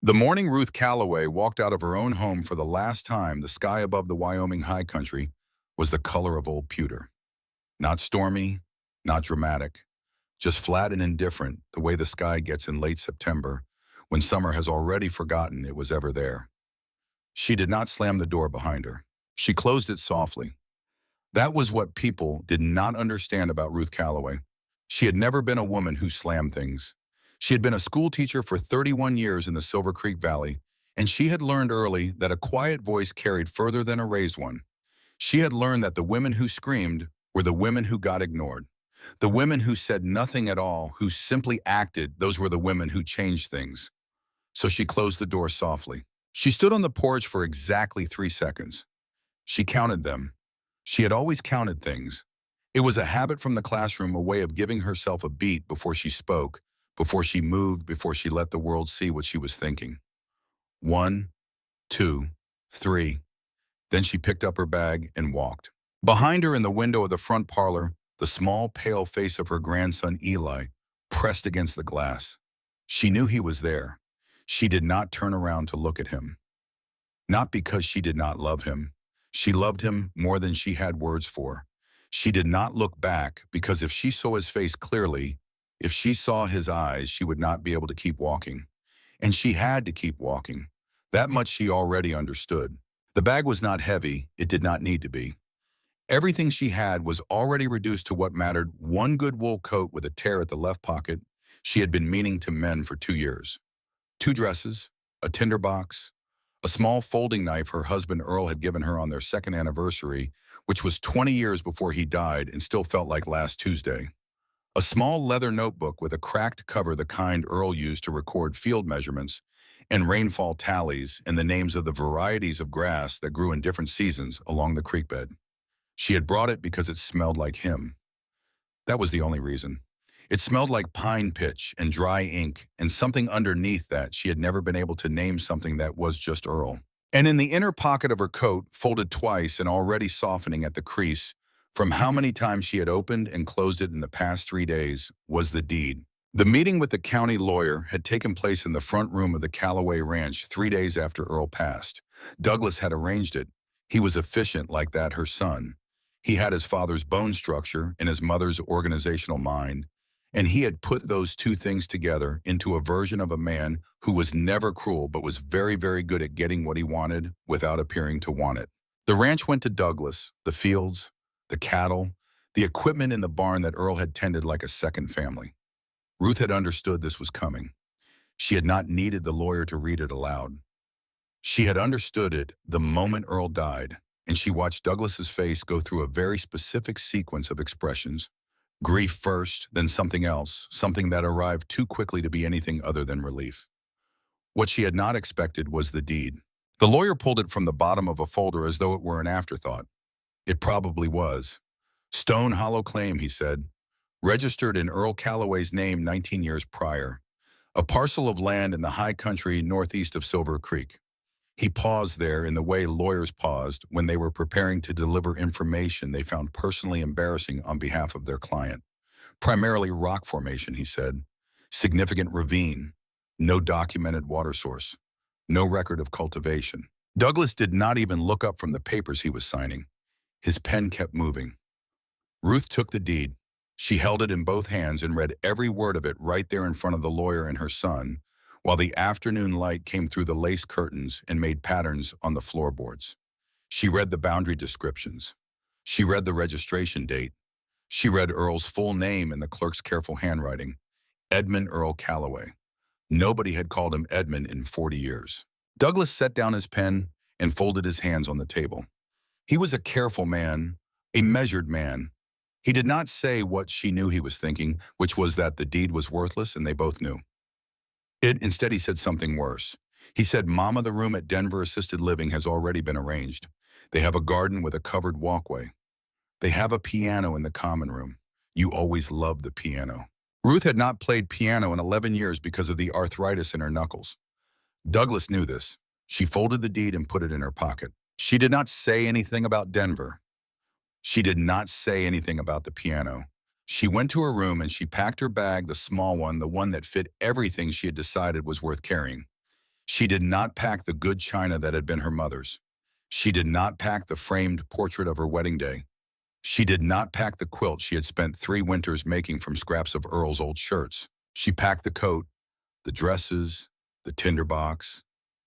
The morning Ruth Calloway walked out of her own home for the last time, the sky above the Wyoming high country was the color of old pewter. Not stormy, not dramatic, just flat and indifferent, the way the sky gets in late September, when summer has already forgotten it was ever there. She did not slam the door behind her. She closed it softly. That was what people did not understand about Ruth Calloway. She had never been a woman who slammed things. She had been a school teacher for 31 years in the Silver Creek Valley, and she had learned early that a quiet voice carried further than a raised one. She had learned that the women who screamed were the women who got ignored. The women who said nothing at all, who simply acted, those were the women who changed things. So she closed the door softly. She stood on the porch for exactly 3 seconds. She counted them. She had always counted things. It was a habit from the classroom, a way of giving herself a beat before she spoke, before she moved, before she let the world see what she was thinking. 1, 2, 3. Then she picked up her bag and walked. Behind her in the window of the front parlor, the small, pale face of her grandson Eli pressed against the glass. She knew he was there. She did not turn around to look at him. Not because she did not love him. She loved him more than she had words for. She did not look back because if she saw his face clearly, if she saw his eyes, she would not be able to keep walking. And she had to keep walking. That much she already understood. The bag was not heavy. It did not need to be. Everything she had was already reduced to what mattered: one good wool coat with a tear at the left pocket she had been meaning to mend for 2 years. 2 dresses, a tinderbox, a small folding knife her husband Earl had given her on their second anniversary, which was 20 years before he died and still felt like last Tuesday. A small leather notebook with a cracked cover, the kind Earl used to record field measurements and rainfall tallies and the names of the varieties of grass that grew in different seasons along the creek bed. She had brought it because it smelled like him. That was the only reason. It smelled like pine pitch and dry ink, and something underneath that she had never been able to name, something that was just Earl. And in the inner pocket of her coat, folded twice and already softening at the crease from how many times she had opened and closed it in the past 3 days, was the deed. The meeting with the county lawyer had taken place in the front room of the Calloway Ranch 3 days after Earl passed. Douglas had arranged it. He was efficient like that, her son. He had his father's bone structure and his mother's organizational mind, and he had put those two things together into a version of a man who was never cruel but was very, very good at getting what he wanted without appearing to want it. The ranch went to Douglas, the fields, the cattle, the equipment in the barn that Earl had tended like a second family. Ruth had understood this was coming. She had not needed the lawyer to read it aloud. She had understood it the moment Earl died, and she watched Douglas's face go through a very specific sequence of expressions. Grief first, then something else, something that arrived too quickly to be anything other than relief. What she had not expected was the deed. The lawyer pulled it from the bottom of a folder as though it were an afterthought. It probably was. Stone Hollow claim, he said, registered in Earl Calloway's name 19 years prior. A parcel of land in the high country northeast of Silver Creek. He paused there in the way lawyers paused when they were preparing to deliver information they found personally embarrassing on behalf of their client. Primarily rock formation, he said. Significant ravine. No documented water source. No record of cultivation. Douglas did not even look up from the papers he was signing. His pen kept moving. Ruth took the deed. She held it in both hands and read every word of it right there in front of the lawyer and her son, while the afternoon light came through the lace curtains and made patterns on the floorboards. She read the boundary descriptions. She read the registration date. She read Earl's full name in the clerk's careful handwriting. Edmund Earl Calloway. Nobody had called him Edmund in 40 years. Douglas set down his pen and folded his hands on the table. He was a careful man, a measured man. He did not say what she knew he was thinking, which was that the deed was worthless, and they both knew. Instead, he said something worse. He said, "Mama, the room at Denver Assisted Living has already been arranged. They have a garden with a covered walkway. They have a piano in the common room. You always loved the piano." Ruth had not played piano in 11 years because of the arthritis in her knuckles. Douglas knew this. She folded the deed and put it in her pocket. She did not say anything about Denver. She did not say anything about the piano. She went to her room and she packed her bag, the small one, the one that fit everything she had decided was worth carrying. She did not pack the good china that had been her mother's. She did not pack the framed portrait of her wedding day. She did not pack the quilt she had spent 3 winters making from scraps of Earl's old shirts. She packed the coat, the dresses, the tinderbox,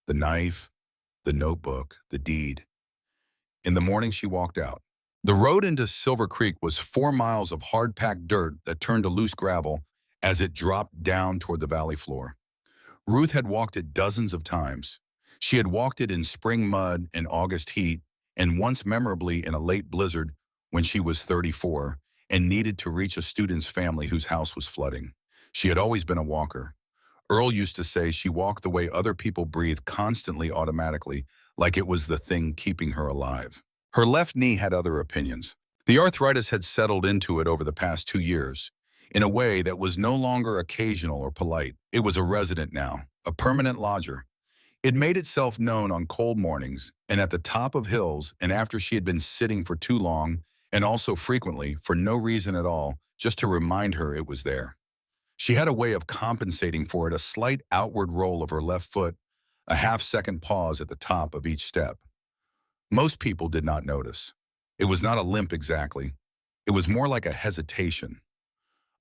the knife, the notebook, the deed. In the morning, she walked out. The road into Silver Creek was 4 miles of hard-packed dirt that turned to loose gravel as it dropped down toward the valley floor. Ruth had walked it dozens of times. She had walked it in spring mud and August heat, and once memorably in a late blizzard when she was 34 and needed to reach a student's family whose house was flooding. She had always been a walker. Earl used to say she walked the way other people breathe constantly automatically, like it was the thing keeping her alive. Her left knee had other opinions. The arthritis had settled into it over the past 2 years, in a way that was no longer occasional or polite. It was a resident now, a permanent lodger. It made itself known on cold mornings and at the top of hills and after she had been sitting for too long, and also frequently for no reason at all, just to remind her it was there. She had a way of compensating for it, a slight outward roll of her left foot, a half-second pause at the top of each step. Most people did not notice. It was not a limp exactly. It was more like a hesitation,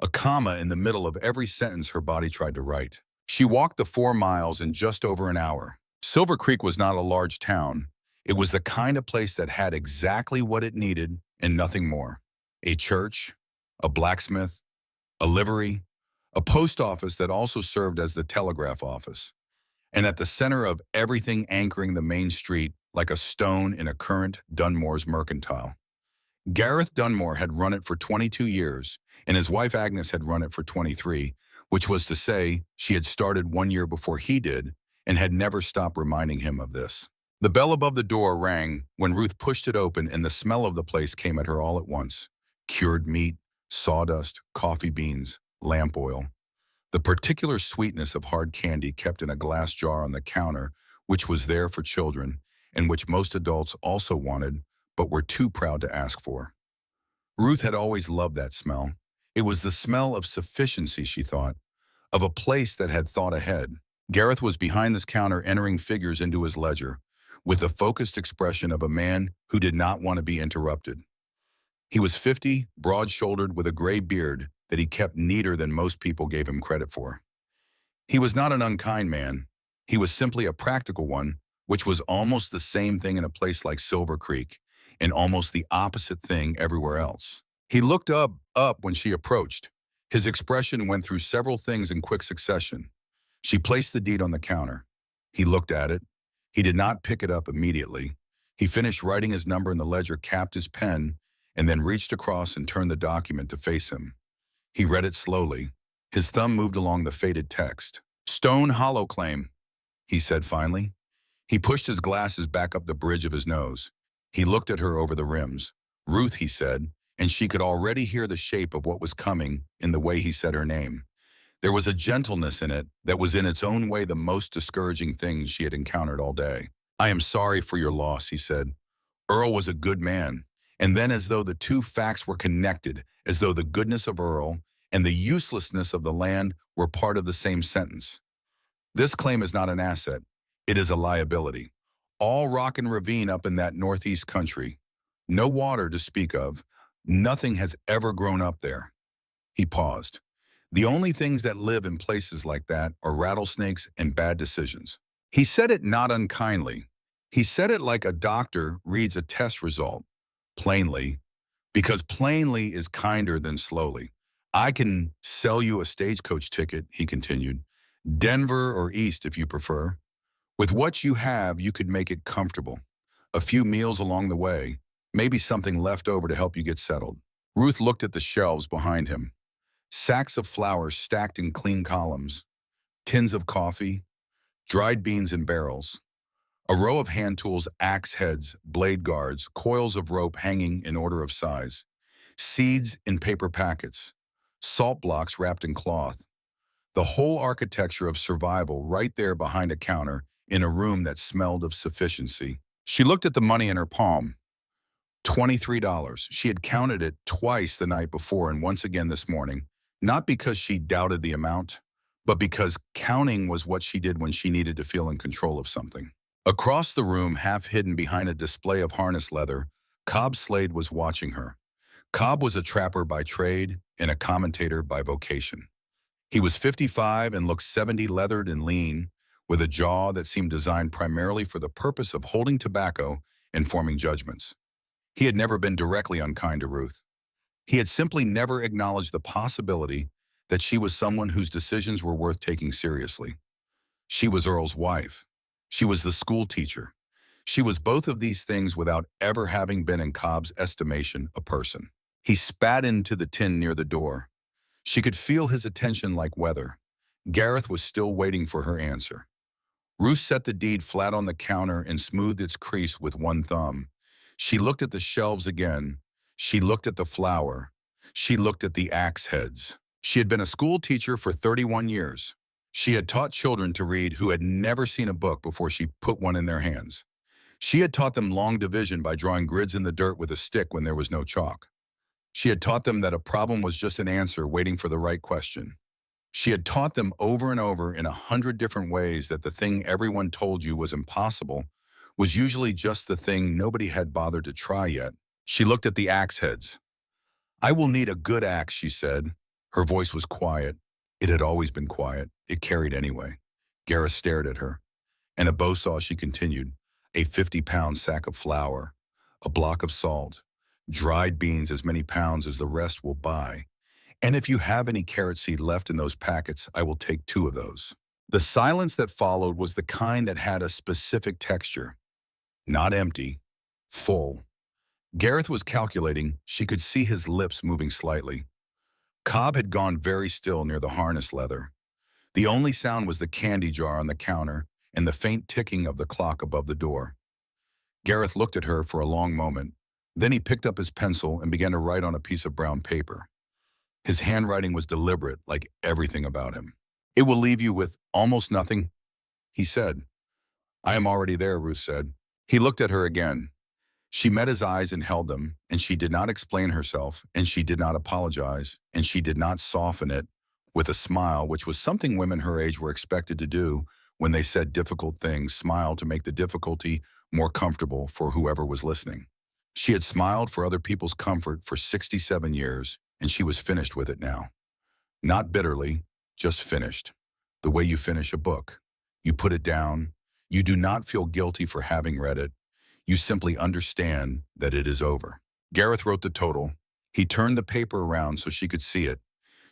a comma in the middle of every sentence her body tried to write. She walked the 4 miles in just over an hour. Silver Creek was not a large town. It was the kind of place that had exactly what it needed and nothing more. A church, a blacksmith, a livery, a post office that also served as the telegraph office. And at the center of everything anchoring the main street, like a stone in a current Dunmore's mercantile. Gareth Dunmore had run it for 22 years, and his wife Agnes had run it for 23, which was to say she had started 1 year before he did and had never stopped reminding him of this. The bell above the door rang when Ruth pushed it open, and the smell of the place came at her all at once. Cured meat, sawdust, coffee beans, lamp oil. The particular sweetness of hard candy kept in a glass jar on the counter, which was there for children, and which most adults also wanted, but were too proud to ask for. Ruth had always loved that smell. It was the smell of sufficiency, she thought, of a place that had thought ahead. Gareth was behind this counter entering figures into his ledger, with the focused expression of a man who did not want to be interrupted. He was 50, broad-shouldered, with a gray beard that he kept neater than most people gave him credit for. He was not an unkind man. He was simply a practical one, which was almost the same thing in a place like Silver Creek, and almost the opposite thing everywhere else. He looked up when she approached. His expression went through several things in quick succession. She placed the deed on the counter. He looked at it. He did not pick it up immediately. He finished writing his number in the ledger, capped his pen, and then reached across and turned the document to face him. He read it slowly. His thumb moved along the faded text. "Stone Hollow Claim," he said finally. He pushed his glasses back up the bridge of his nose. He looked at her over the rims. "Ruth," he said, and she could already hear the shape of what was coming in the way he said her name. There was a gentleness in it that was in its own way the most discouraging thing she had encountered all day. "I am sorry for your loss," he said. "Earl was a good man." And then, as though the two facts were connected, as though the goodness of Earl and the uselessness of the land were part of the same sentence. "This claim is not an asset. It is a liability. All rock and ravine up in that northeast country. No water to speak of. Nothing has ever grown up there." He paused. "The only things that live in places like that are rattlesnakes and bad decisions." He said it not unkindly. He said it like a doctor reads a test result. Plainly, because plainly is kinder than slowly. "I can sell you a stagecoach ticket," he continued. "Denver or east if you prefer. With what you have, you could make it comfortable. A few meals along the way, maybe something left over to help you get settled." Ruth looked at the shelves behind him. Sacks of flour stacked in clean columns, tins of coffee, dried beans in barrels. A row of hand tools, axe heads, blade guards, coils of rope hanging in order of size, seeds in paper packets, salt blocks wrapped in cloth. The whole architecture of survival right there behind a counter in a room that smelled of sufficiency. She looked at the money in her palm. $23. She had counted it twice the night before and once again this morning, not because she doubted the amount, but because counting was what she did when she needed to feel in control of something. Across the room, half hidden behind a display of harness leather, Cobb Slade was watching her. Cobb was a trapper by trade and a commentator by vocation. He was 55 and looked 70, leathered and lean, with a jaw that seemed designed primarily for the purpose of holding tobacco and forming judgments. He had never been directly unkind to Ruth. He had simply never acknowledged the possibility that she was someone whose decisions were worth taking seriously. She was Earl's wife. She was the school teacher. She was both of these things without ever having been, in Cobb's estimation, a person. He spat into the tin near the door. She could feel his attention like weather. Gareth was still waiting for her answer. Ruth set the deed flat on the counter and smoothed its crease with one thumb. She looked at the shelves again. She looked at the flour. She looked at the axe heads. She had been a school teacher for 31 years. She had taught children to read who had never seen a book before she put one in their hands. She had taught them long division by drawing grids in the dirt with a stick when there was no chalk. She had taught them that a problem was just an answer waiting for the right question. She had taught them over and over in 100 different ways that the thing everyone told you was impossible was usually just the thing nobody had bothered to try yet. She looked at the axe heads. "I will need a good axe," she said. Her voice was quiet. It had always been quiet. It carried anyway. Gareth stared at her. "And a bow saw," she continued. "A 50-pound sack of flour, a block of salt, dried beans as many pounds as the rest will buy. And if you have any carrot seed left in those packets, I will take 2 of those." The silence that followed was the kind that had a specific texture. Not empty, full. Gareth was calculating. She could see his lips moving slightly. Cobb had gone very still near the harness leather. The only sound was the candy jar on the counter and the faint ticking of the clock above the door. Gareth looked at her for a long moment. Then he picked up his pencil and began to write on a piece of brown paper. His handwriting was deliberate, like everything about him. "It will leave you with almost nothing," he said. "I am already there," Ruth said. He looked at her again. She met his eyes and held them, and she did not explain herself, and she did not apologize, and she did not soften it with a smile, which was something women her age were expected to do when they said difficult things, smile to make the difficulty more comfortable for whoever was listening. She had smiled for other people's comfort for 67 years, and she was finished with it now. Not bitterly, just finished. The way you finish a book. You put it down. You do not feel guilty for having read it. You simply understand that it is over. Gareth wrote the total. He turned the paper around so she could see it.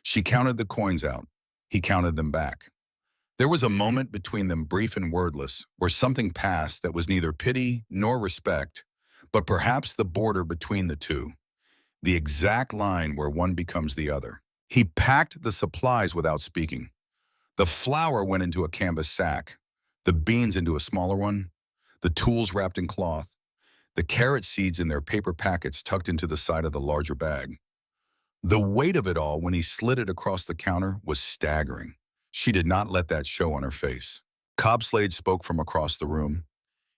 She counted the coins out. He counted them back. There was a moment between them, brief and wordless, where something passed that was neither pity nor respect, but perhaps the border between the two, the exact line where one becomes the other. He packed the supplies without speaking. The flour went into a canvas sack, the beans into a smaller one, the tools wrapped in cloth, the carrot seeds in their paper packets tucked into the side of the larger bag. The weight of it all, when he slid it across the counter, was staggering. She did not let that show on her face. Cobb Slade spoke from across the room.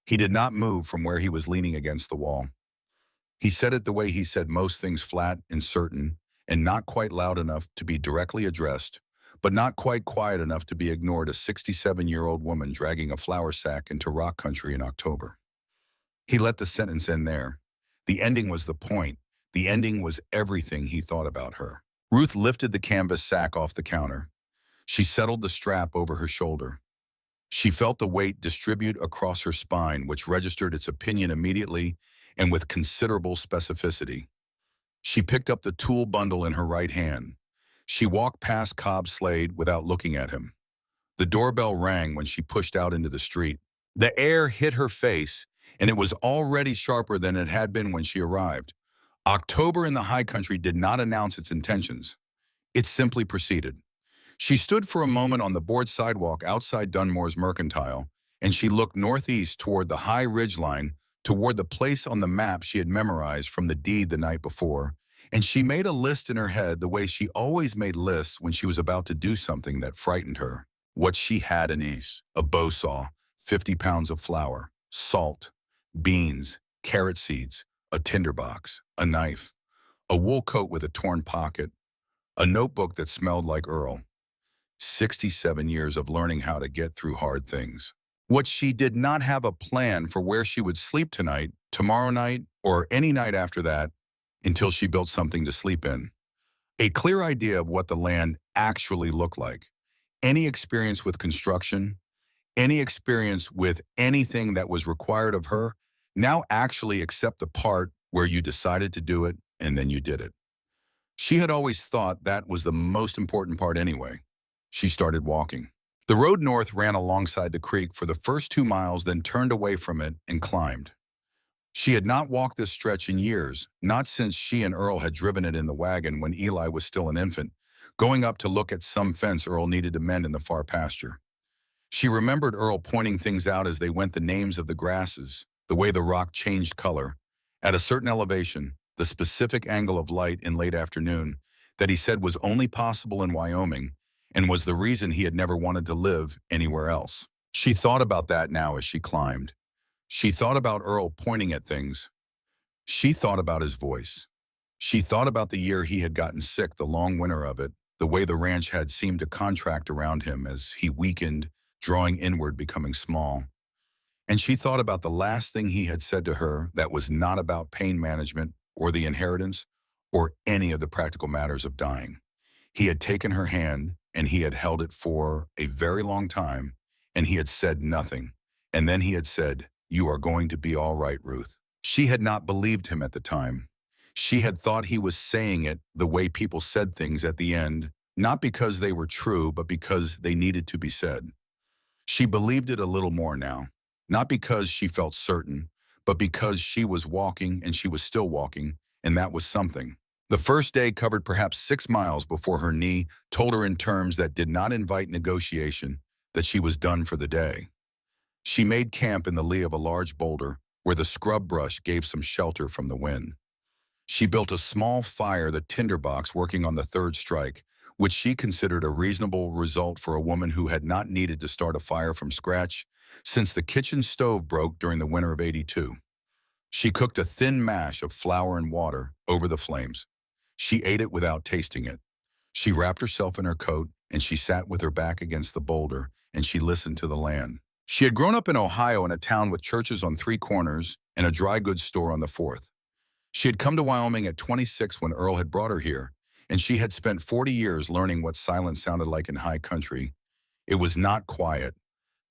He did not move from where he was leaning against the wall. He said it the way he said most things, flat and certain, and not quite loud enough to be directly addressed, but not quite quiet enough to be ignored, a 67-year-old woman dragging a flour sack into rock country in October. He let the sentence end there. The ending was the point. The ending was everything he thought about her. Ruth lifted the canvas sack off the counter. She settled the strap over her shoulder. She felt the weight distribute across her spine, which registered its opinion immediately and with considerable specificity. She picked up the tool bundle in her right hand. She walked past Cobb Slade without looking at him. The doorbell rang when she pushed out into the street. The air hit her face, and it was already sharper than it had been when she arrived. October in the high country did not announce its intentions. It simply proceeded. She stood for a moment on the board sidewalk outside Dunmore's Mercantile, and she looked northeast toward the high ridgeline, toward the place on the map she had memorized from the deed the night before, and she made a list in her head the way she always made lists when she was about to do something that frightened her. What she had in Ace: a bow saw, 50 pounds of flour, salt, beans, carrot seeds, a tinderbox, a knife, a wool coat with a torn pocket, a notebook that smelled like Earl. 67 years of learning how to get through hard things. What she did not have a plan for where she would sleep tonight, tomorrow night, or any night after that, until she built something to sleep in. A clear idea of what the land actually looked like. Any experience with construction, any experience with anything that was required of her, now actually accept the part where you decided to do it and then you did it. She had always thought that was the most important part anyway. She started walking. The road north ran alongside the creek for the first 2 miles, then turned away from it and climbed. She had not walked this stretch in years, not since she and Earl had driven it in the wagon when Eli was still an infant, going up to look at some fence Earl needed to mend in the far pasture. She remembered Earl pointing things out as they went, the names of the grasses, the way the rock changed color. At a certain elevation, the specific angle of light in late afternoon that he said was only possible in Wyoming and was the reason he had never wanted to live anywhere else. She thought about that now as she climbed. She thought about Earl pointing at things. She thought about his voice. She thought about the year he had gotten sick, the long winter of it, the way the ranch had seemed to contract around him as he weakened, drawing inward, becoming small. And she thought about the last thing he had said to her that was not about pain management or the inheritance or any of the practical matters of dying. He had taken her hand and he had held it for a very long time, and he had said nothing. And then he had said, "You are going to be all right, Ruth." She had not believed him at the time. She had thought he was saying it the way people said things at the end, not because they were true, but because they needed to be said. She believed it a little more now, not because she felt certain, but because she was walking and she was still walking, and that was something. The first day covered perhaps 6 miles before her knee told her in terms that did not invite negotiation that she was done for the day. She made camp in the lee of a large boulder where the scrub brush gave some shelter from the wind. She built a small fire, the tinderbox, working on the third strike, which she considered a reasonable result for a woman who had not needed to start a fire from scratch since the kitchen stove broke during the winter of '82. She cooked a thin mash of flour and water over the flames. She ate it without tasting it. She wrapped herself in her coat and she sat with her back against the boulder and she listened to the land. She had grown up in Ohio in a town with churches on 3 corners and a dry goods store on the 4th. She had come to Wyoming at 26 when Earl had brought her here, and she had spent 40 years learning what silence sounded like in high country. It was not quiet.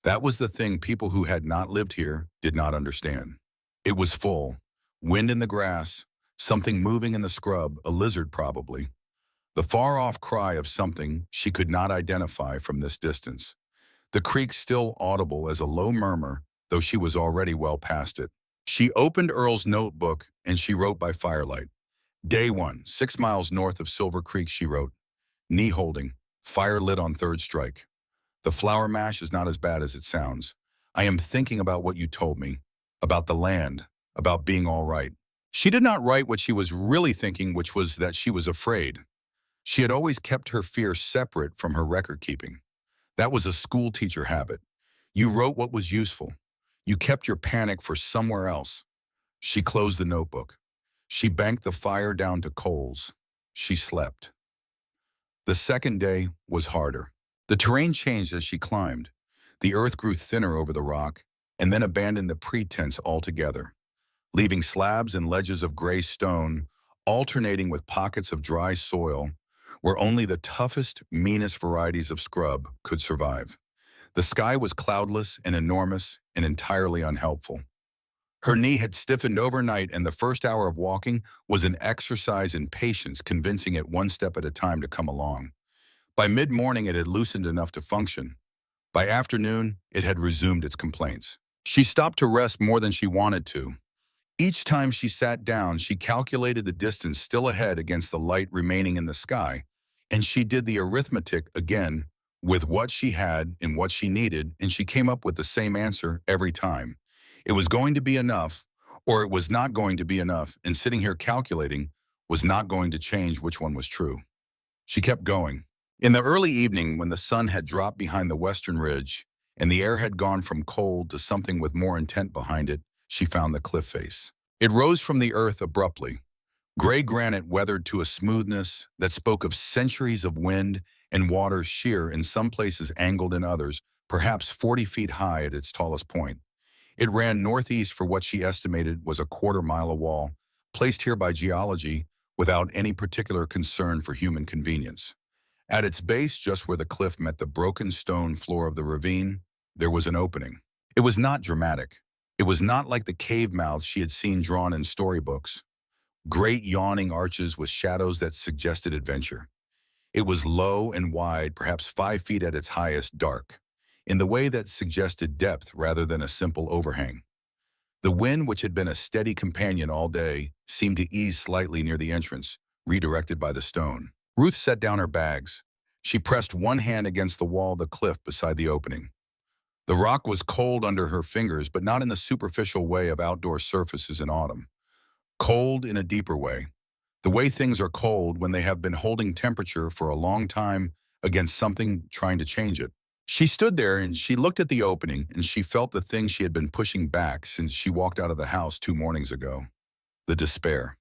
That was the thing people who had not lived here did not understand. It was full. Wind in the grass, something moving in the scrub, a lizard probably. The far-off cry of something she could not identify from this distance. The creek still audible as a low murmur, though she was already well past it. She opened Earl's notebook and she wrote by firelight. Day 1, 6 miles north of Silver Creek, she wrote. Knee holding, fire lit on third strike. The flour mash is not as bad as it sounds. I am thinking about what you told me, about the land, about being all right. She did not write what she was really thinking, which was that she was afraid. She had always kept her fear separate from her record keeping. That was a school teacher habit. You wrote what was useful. You kept your panic for somewhere else. She closed the notebook. She banked the fire down to coals. She slept. The second day was harder. The terrain changed as she climbed. The earth grew thinner over the rock and then abandoned the pretense altogether, leaving slabs and ledges of gray stone alternating with pockets of dry soil where only the toughest, meanest varieties of scrub could survive. The sky was cloudless and enormous and entirely unhelpful. Her knee had stiffened overnight, and the first hour of walking was an exercise in patience, convincing it one step at a time to come along. By mid-morning, it had loosened enough to function. By afternoon, it had resumed its complaints. She stopped to rest more than she wanted to. Each time she sat down, she calculated the distance still ahead against the light remaining in the sky, and she did the arithmetic again with what she had and what she needed, and she came up with the same answer every time. It was going to be enough, or it was not going to be enough, and sitting here calculating was not going to change which one was true. She kept going. In the early evening, when the sun had dropped behind the western ridge, and the air had gone from cold to something with more intent behind it, she found the cliff face. It rose from the earth abruptly. Gray granite weathered to a smoothness that spoke of centuries of wind and water sheer in some places, angled in others, perhaps 40 feet high at its tallest point. It ran northeast for what she estimated was a quarter-mile of wall, placed here by geology without any particular concern for human convenience. At its base, just where the cliff met the broken stone floor of the ravine, there was an opening. It was not dramatic. It was not like the cave mouths she had seen drawn in storybooks, great yawning arches with shadows that suggested adventure. It was low and wide, perhaps 5 feet at its highest, dark, in the way that suggested depth rather than a simple overhang. The wind, which had been a steady companion all day, seemed to ease slightly near the entrance, redirected by the stone. Ruth set down her bags. She pressed one hand against the wall of the cliff beside the opening. The rock was cold under her fingers, but not in the superficial way of outdoor surfaces in autumn. Cold in a deeper way. The way things are cold when they have been holding temperature for a long time against something trying to change it. She stood there and she looked at the opening and she felt the thing she had been pushing back since she walked out of the house 2 mornings ago. The despair.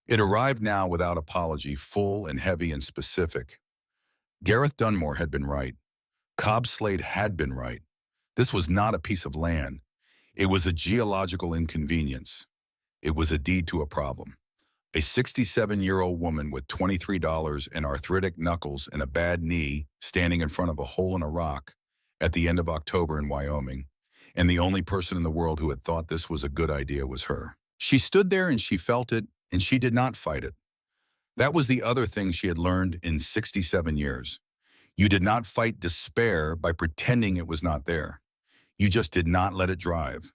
It arrived now without apology, full and heavy and specific. Gareth Dunmore had been right. Cobb Slade had been right. This was not a piece of land. It was a geological inconvenience. It was a deed to a problem. A 67-year-old woman with $23 and arthritic knuckles and a bad knee standing in front of a hole in a rock at the end of October in Wyoming, and the only person in the world who had thought this was a good idea was her. She stood there and she felt it, and she did not fight it. That was the other thing she had learned in 67 years. You did not fight despair by pretending it was not there. You just did not let it drive.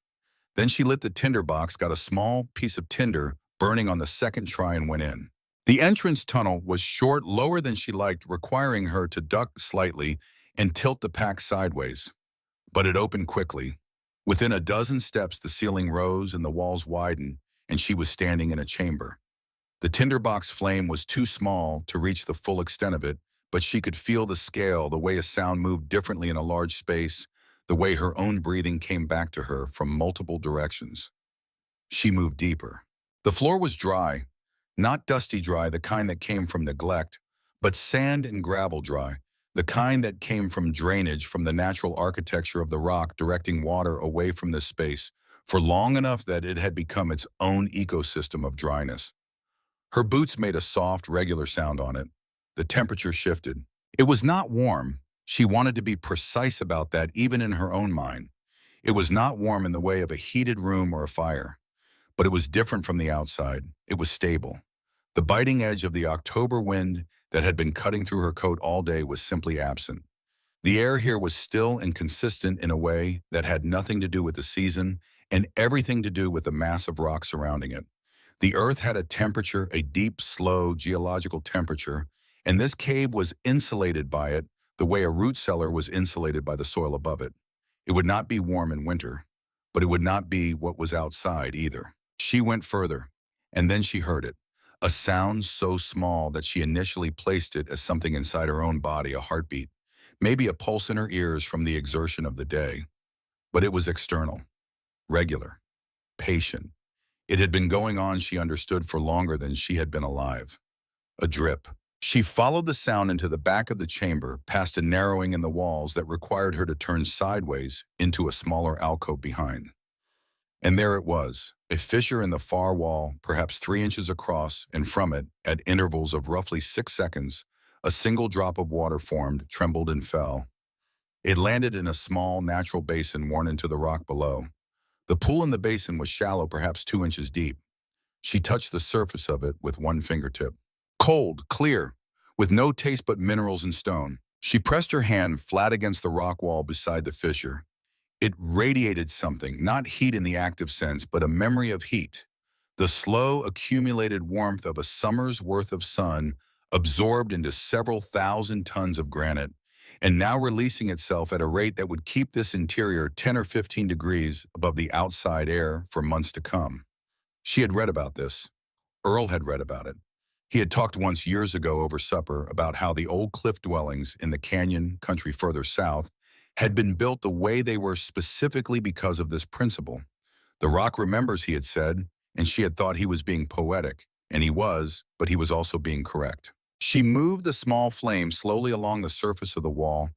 Then she lit the tinder box, got a small piece of tinder burning on the second try, and went in. The entrance tunnel was short, lower than she liked, requiring her to duck slightly and tilt the pack sideways. But it opened quickly. Within a dozen steps, the ceiling rose and the walls widened, and she was standing in a chamber. The tinderbox flame was too small to reach the full extent of it, but she could feel the scale, the way a sound moved differently in a large space, the way her own breathing came back to her from multiple directions. She moved deeper. The floor was dry, not dusty dry, the kind that came from neglect, but sand and gravel dry, the kind that came from drainage from the natural architecture of the rock directing water away from this space for long enough that it had become its own ecosystem of dryness. Her boots made a soft, regular sound on it. The temperature shifted. It was not warm. She wanted to be precise about that even in her own mind. It was not warm in the way of a heated room or a fire. But it was different from the outside. It was stable. The biting edge of the October wind that had been cutting through her coat all day was simply absent. The air here was still and consistent in a way that had nothing to do with the season and everything to do with the mass of rock surrounding it. The earth had a temperature, a deep, slow geological temperature, and this cave was insulated by it the way a root cellar was insulated by the soil above it. It would not be warm in winter, but it would not be what was outside either. She went further, and then she heard it, a sound so small that she initially placed it as something inside her own body, a heartbeat, maybe a pulse in her ears from the exertion of the day. But it was external, regular, patient. It had been going on, she understood, for longer than she had been alive. A drip. She followed the sound into the back of the chamber, past a narrowing in the walls that required her to turn sideways into a smaller alcove behind. And there it was, a fissure in the far wall, perhaps 3 inches across, and from it, at intervals of roughly 6 seconds, a single drop of water formed, trembled, and fell. It landed in a small, natural basin worn into the rock below. The pool in the basin was shallow, perhaps 2 inches deep. She touched the surface of it with one fingertip. Cold, clear, with no taste but minerals and stone. She pressed her hand flat against the rock wall beside the fissure. It radiated something, not heat in the active sense, but a memory of heat. The slow, accumulated warmth of a summer's worth of sun absorbed into several thousand tons of granite, and now releasing itself at a rate that would keep this interior 10 or 15 degrees above the outside air for months to come. She had read about this. Earl had read about it. He had talked once years ago over supper about how the old cliff dwellings in the canyon country further south had been built the way they were specifically because of this principle. The rock remembers, he had said, and she had thought he was being poetic, and he was, but he was also being correct. She moved the small flame slowly along the surface of the wall,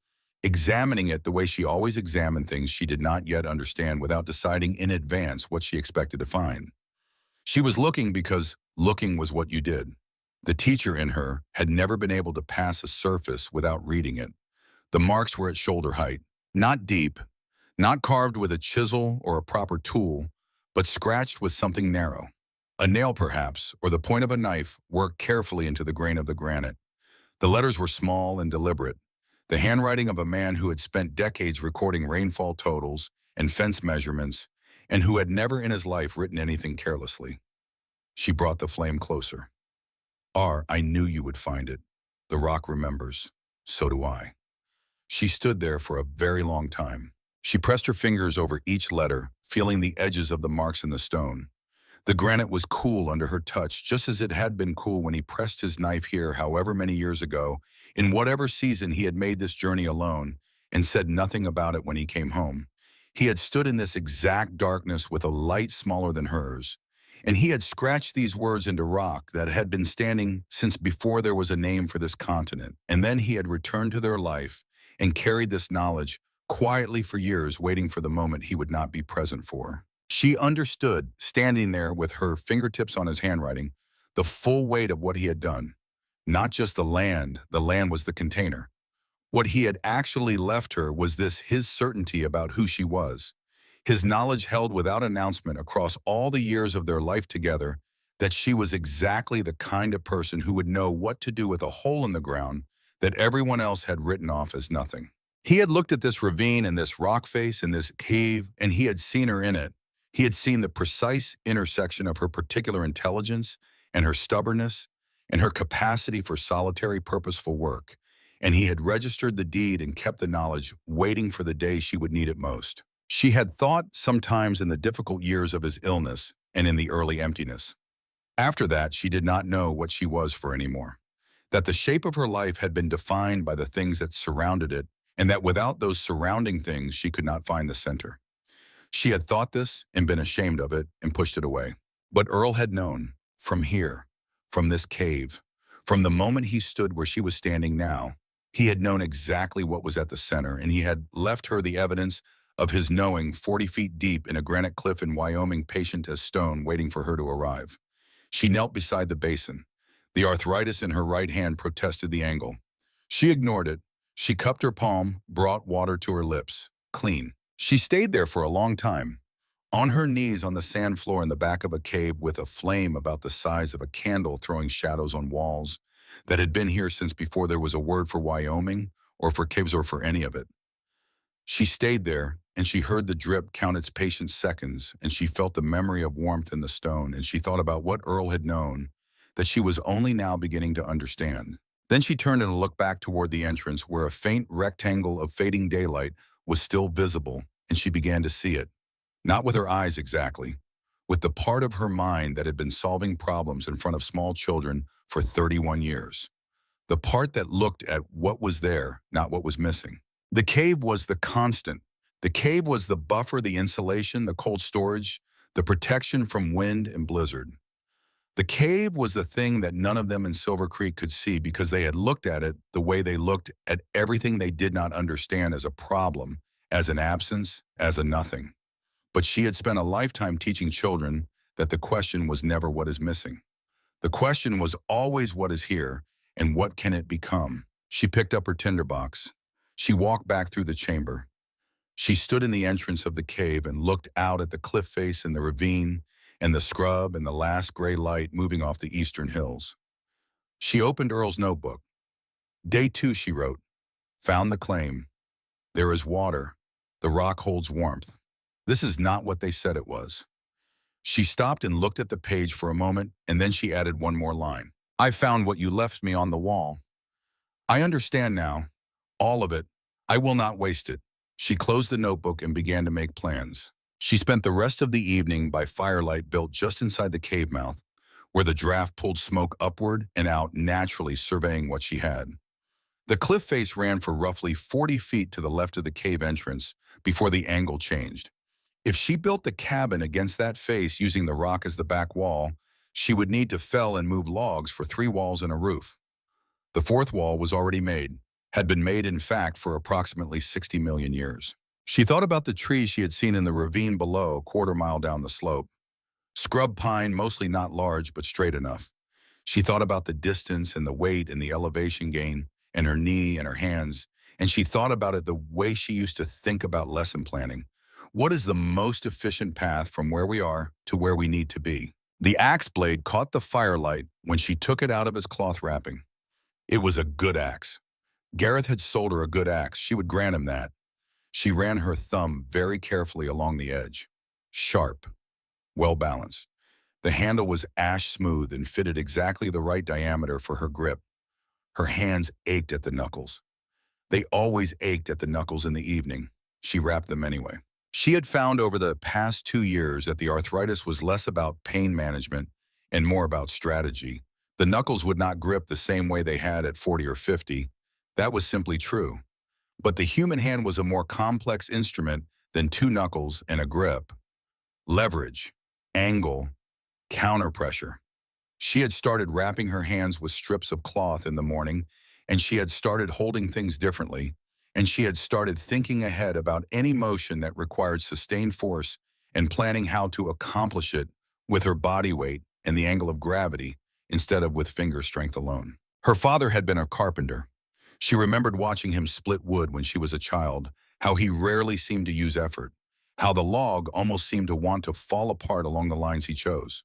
examining it the way she always examined things she did not yet understand without deciding in advance what she expected to find. She was looking because looking was what you did. The teacher in her had never been able to pass a surface without reading it. The marks were at shoulder height, not deep, not carved with a chisel or a proper tool, but scratched with something narrow. A nail perhaps, or the point of a knife, worked carefully into the grain of the granite. The letters were small and deliberate, the handwriting of a man who had spent decades recording rainfall totals and fence measurements, and who had never in his life written anything carelessly. She brought the flame closer. I knew you would find it. The rock remembers. So do I. She stood there for a very long time. She pressed her fingers over each letter, feeling the edges of the marks in the stone. The granite was cool under her touch, just as it had been cool when he pressed his knife here however many years ago, in whatever season he had made this journey alone, and said nothing about it when he came home. He had stood in this exact darkness with a light smaller than hers, and he had scratched these words into rock that had been standing since before there was a name for this continent, and then he had returned to their life and carried this knowledge quietly for years, waiting for the moment he would not be present for. She understood, standing there with her fingertips on his handwriting, the full weight of what he had done. Not just the land was the container. What he had actually left her was his certainty about who she was. His knowledge held without announcement across all the years of their life together that she was exactly the kind of person who would know what to do with a hole in the ground that everyone else had written off as nothing. He had looked at this ravine and this rock face and this cave, and he had seen her in it. He had seen the precise intersection of her particular intelligence and her stubbornness and her capacity for solitary, purposeful work. And he had registered the deed and kept the knowledge, waiting for the day she would need it most. She had thought sometimes in the difficult years of his illness and in the early emptiness. After that, she did not know what she was for anymore. That the shape of her life had been defined by the things that surrounded it, and that without those surrounding things, she could not find the center. She had thought this and been ashamed of it and pushed it away. But Earl had known, from here, from this cave, from the moment he stood where she was standing now, he had known exactly what was at the center, and he had left her the evidence of his knowing 40 feet deep in a granite cliff in Wyoming, patient as stone, waiting for her to arrive. She knelt beside the basin. The arthritis in her right hand protested the angle. She ignored it. She cupped her palm, brought water to her lips. Clean. She stayed there for a long time, on her knees on the sand floor in the back of a cave with a flame about the size of a candle throwing shadows on walls that had been here since before there was a word for Wyoming or for caves or for any of it. She stayed there, and she heard the drip count its patient seconds, and she felt the memory of warmth in the stone, and she thought about what Earl had known, that she was only now beginning to understand. Then she turned and looked back toward the entrance where a faint rectangle of fading daylight was still visible, and she began to see it. Not with her eyes exactly, with the part of her mind that had been solving problems in front of small children for 31 years. The part that looked at what was there, not what was missing. The cave was the constant. The cave was the buffer, the insulation, the cold storage, the protection from wind and blizzard. The cave was the thing that none of them in Silver Creek could see because they had looked at it the way they looked at everything they did not understand as a problem, as an absence, as a nothing. But she had spent a lifetime teaching children that the question was never what is missing. The question was always what is here and what can it become. She picked up her tinderbox. She walked back through the chamber. She stood in the entrance of the cave and looked out at the cliff face and the ravine and the scrub and the last gray light moving off the eastern hills. She opened Earl's notebook. Day 2, she wrote, found the claim. There is water. The rock holds warmth. This is not what they said it was. She stopped and looked at the page for a moment, and then she added one more line. I found what you left me on the wall. I understand now. All of it. I will not waste it. She closed the notebook and began to make plans. She spent the rest of the evening by firelight built just inside the cave mouth, where the draft pulled smoke upward and out naturally, surveying what she had. The cliff face ran for roughly 40 feet to the left of the cave entrance before the angle changed. If she built the cabin against that face using the rock as the back wall, she would need to fell and move logs for 3 walls and a roof. The fourth wall was already made, had been made in fact for approximately 60 million years. She thought about the trees she had seen in the ravine below a quarter mile down the slope. Scrub pine, mostly not large but straight enough. She thought about the distance and the weight and the elevation gain and her knee and her hands, and she thought about it the way she used to think about lesson planning. What is the most efficient path from where we are to where we need to be? The axe blade caught the firelight when she took it out of its cloth wrapping. It was a good axe. Gareth had sold her a good axe. She would grant him that. She ran her thumb very carefully along the edge. Sharp, well balanced. The handle was ash smooth and fitted exactly the right diameter for her grip. Her hands ached at the knuckles. They always ached at the knuckles in the evening. She wrapped them anyway. She had found over the past 2 years that the arthritis was less about pain management and more about strategy. The knuckles would not grip the same way they had at 40 or 50. That was simply true. But the human hand was a more complex instrument than two knuckles and a grip. Leverage, angle, counter pressure. She had started wrapping her hands with strips of cloth in the morning, and she had started holding things differently, and she had started thinking ahead about any motion that required sustained force and planning how to accomplish it with her body weight and the angle of gravity instead of with finger strength alone. Her father had been a carpenter. She remembered watching him split wood when she was a child, how he rarely seemed to use effort, how the log almost seemed to want to fall apart along the lines he chose.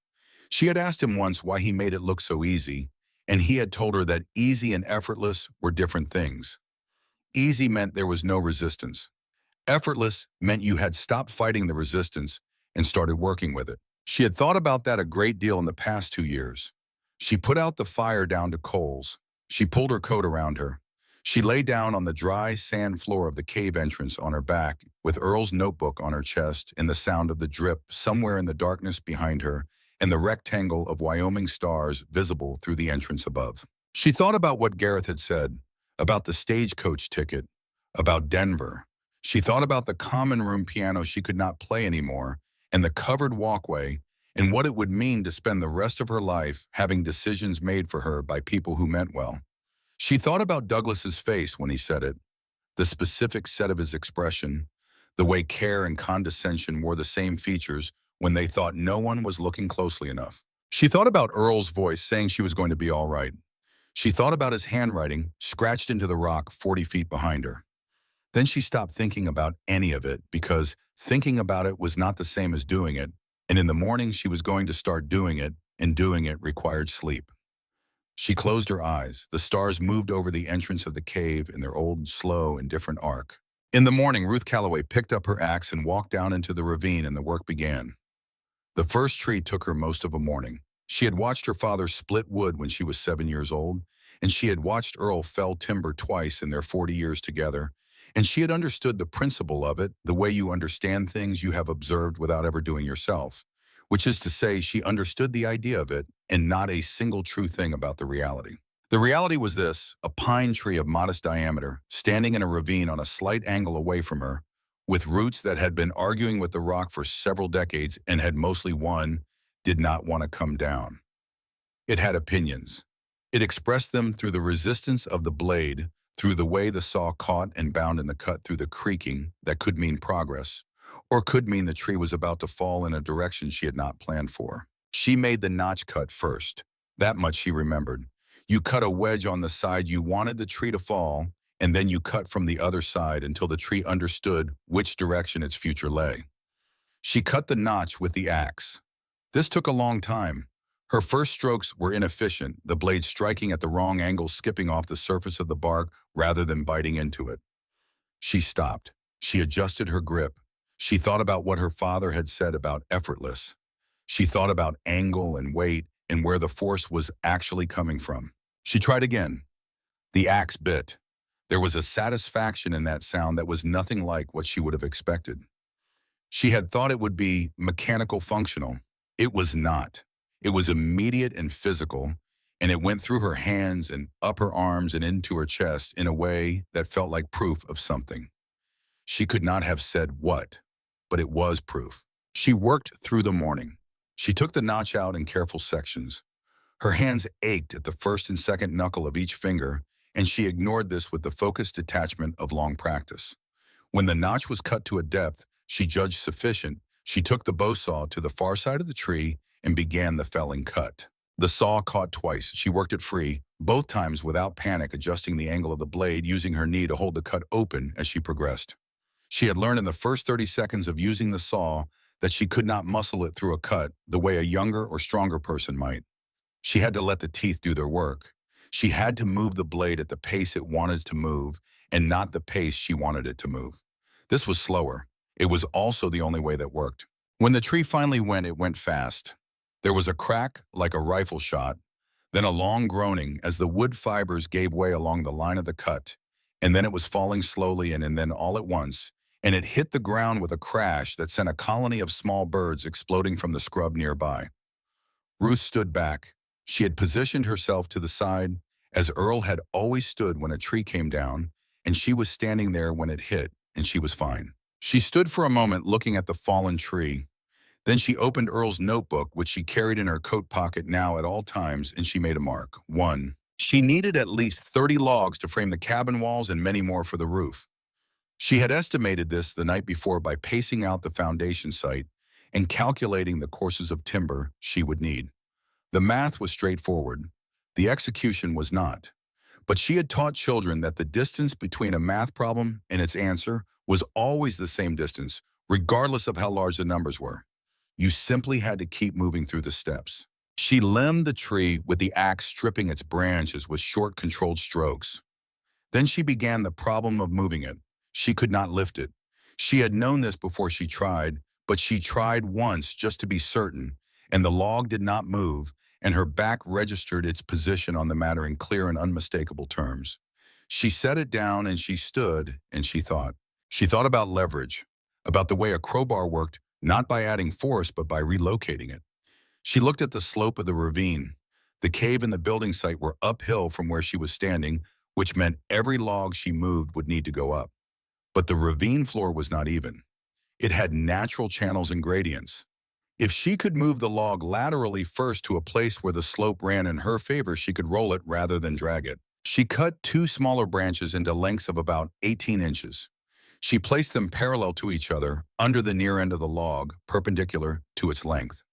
She had asked him once why he made it look so easy, and he had told her that easy and effortless were different things. Easy meant there was no resistance. Effortless meant you had stopped fighting the resistance and started working with it. She had thought about that a great deal in the past 2 years. She put out the fire down to coals. She pulled her coat around her. She lay down on the dry sand floor of the cave entrance on her back with Earl's notebook on her chest and the sound of the drip somewhere in the darkness behind her and the rectangle of Wyoming stars visible through the entrance above. She thought about what Gareth had said, about the stagecoach ticket, about Denver. She thought about the common room piano she could not play anymore and the covered walkway and what it would mean to spend the rest of her life having decisions made for her by people who meant well. She thought about Douglas's face when he said it, the specific set of his expression, the way care and condescension wore the same features when they thought no one was looking closely enough. She thought about Earl's voice saying she was going to be all right. She thought about his handwriting scratched into the rock 40 feet behind her. Then she stopped thinking about any of it because thinking about it was not the same as doing it, and in the morning she was going to start doing it, and doing it required sleep. She closed her eyes. The stars moved over the entrance of the cave in their old, slow, and different arc. In the morning, Ruth Calloway picked up her axe and walked down into the ravine, and the work began. The first tree took her most of a morning. She had watched her father split wood when she was 7 years old, and she had watched Earl fell timber twice in their 40 years together, and she had understood the principle of it, the way you understand things you have observed without ever doing yourself, which is to say she understood the idea of it and not a single true thing about the reality. The reality was this: a pine tree of modest diameter, standing in a ravine on a slight angle away from her, with roots that had been arguing with the rock for several decades and had mostly won, did not want to come down. It had opinions. It expressed them through the resistance of the blade, through the way the saw caught and bound in the cut, through the creaking that could mean progress, or could mean the tree was about to fall in a direction she had not planned for. She made the notch cut first. That much she remembered. You cut a wedge on the side you wanted the tree to fall, and then you cut from the other side until the tree understood which direction its future lay. She cut the notch with the axe. This took a long time. Her first strokes were inefficient, the blade striking at the wrong angle, skipping off the surface of the bark rather than biting into it. She stopped. She adjusted her grip. She thought about what her father had said about effortless. She thought about angle and weight and where the force was actually coming from. She tried again. The axe bit. There was a satisfaction in that sound that was nothing like what she would have expected. She had thought it would be mechanical functional. It was not. It was immediate and physical, and it went through her hands and up her arms and into her chest in a way that felt like proof of something. She could not have said what, but it was proof. She worked through the morning. She took the notch out in careful sections. Her hands ached at the first and second knuckle of each finger, and she ignored this with the focused detachment of long practice. When the notch was cut to a depth she judged sufficient, she took the bow saw to the far side of the tree and began the felling cut. The saw caught twice. She worked it free, both times without panic, adjusting the angle of the blade, using her knee to hold the cut open as she progressed. She had learned in the first 30 seconds of using the saw that she could not muscle it through a cut the way a younger or stronger person might. She had to let the teeth do their work. She had to move the blade at the pace it wanted to move and not the pace she wanted it to move. This was slower. It was also the only way that worked. When the tree finally went, it went fast. There was a crack like a rifle shot, then a long groaning as the wood fibers gave way along the line of the cut, and then it was falling slowly and then all at once, and it hit the ground with a crash that sent a colony of small birds exploding from the scrub nearby. Ruth stood back. She had positioned herself to the side, as Earl had always stood when a tree came down, and she was standing there when it hit, and she was fine. She stood for a moment looking at the fallen tree. Then she opened Earl's notebook, which she carried in her coat pocket now at all times, and she made a mark. 1. She needed at least 30 logs to frame the cabin walls and many more for the roof. She had estimated this the night before by pacing out the foundation site and calculating the courses of timber she would need. The math was straightforward. The execution was not. But she had taught children that the distance between a math problem and its answer was always the same distance, regardless of how large the numbers were. You simply had to keep moving through the steps. She limbed the tree with the axe, stripping its branches with short, controlled strokes. Then she began the problem of moving it. She could not lift it. She had known this before she tried, but she tried once just to be certain, and the log did not move, and her back registered its position on the matter in clear and unmistakable terms. She set it down and she stood and she thought. She thought about leverage, about the way a crowbar worked, not by adding force but by relocating it. She looked at the slope of the ravine. The cave and the building site were uphill from where she was standing, which meant every log she moved would need to go up. But the ravine floor was not even. It had natural channels and gradients. If she could move the log laterally first to a place where the slope ran in her favor, she could roll it rather than drag it. She cut 2 smaller branches into lengths of about 18 inches. She placed them parallel to each other under the near end of the log, perpendicular to its length.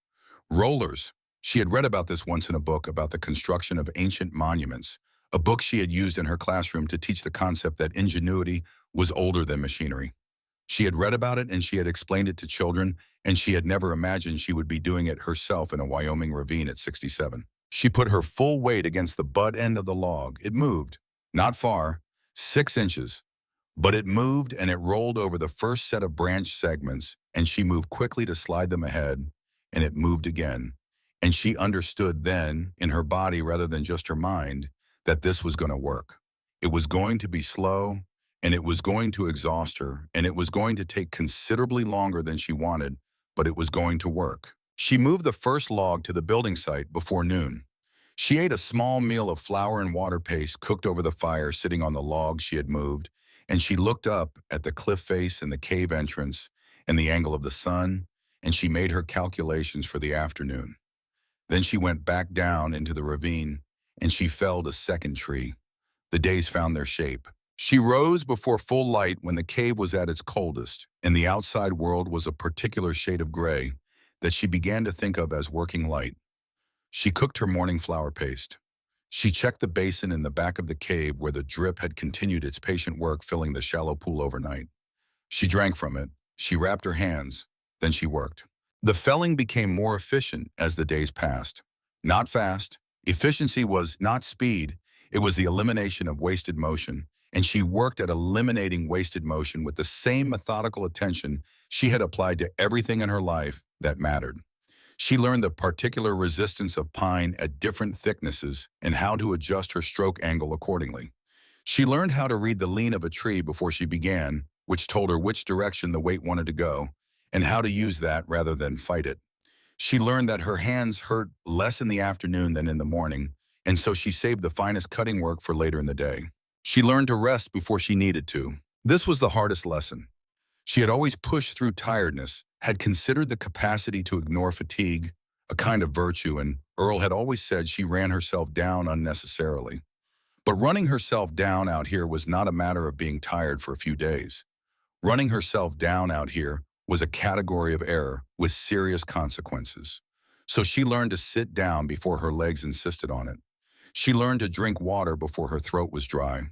Rollers. She had read about this once in a book about the construction of ancient monuments, a book she had used in her classroom to teach the concept that ingenuity was older than machinery. She had read about it and she had explained it to children, and she had never imagined she would be doing it herself in a Wyoming ravine at 67. She put her full weight against the butt end of the log. It moved. Not far, 6 inches. But it moved and it rolled over the first set of branch segments, and she moved quickly to slide them ahead, and it moved again. And she understood then, in her body rather than just her mind, that this was going to work. It was going to be slow, and it was going to exhaust her, and it was going to take considerably longer than she wanted, but it was going to work. She moved the first log to the building site before noon. She ate a small meal of flour and water paste cooked over the fire sitting on the log she had moved, and she looked up at the cliff face and the cave entrance and the angle of the sun, and she made her calculations for the afternoon. Then she went back down into the ravine, and she felled a second tree. The days found their shape. She rose before full light when the cave was at its coldest, and the outside world was a particular shade of gray that she began to think of as working light. She cooked her morning flour paste. She checked the basin in the back of the cave where the drip had continued its patient work, filling the shallow pool overnight. She drank from it. She wrapped her hands. Then she worked. The felling became more efficient as the days passed. Not fast. Efficiency was not speed. It was the elimination of wasted motion, and she worked at eliminating wasted motion with the same methodical attention she had applied to everything in her life that mattered. She learned the particular resistance of pine at different thicknesses and how to adjust her stroke angle accordingly. She learned how to read the lean of a tree before she began, which told her which direction the weight wanted to go, and how to use that rather than fight it. She learned that her hands hurt less in the afternoon than in the morning, and so she saved the finest cutting work for later in the day. She learned to rest before she needed to. This was the hardest lesson. She had always pushed through tiredness, had considered the capacity to ignore fatigue, a kind of virtue, and Earl had always said she ran herself down unnecessarily. But running herself down out here was not a matter of being tired for a few days. Running herself down out here was a category of error with serious consequences. So she learned to sit down before her legs insisted on it. She learned to drink water before her throat was dry.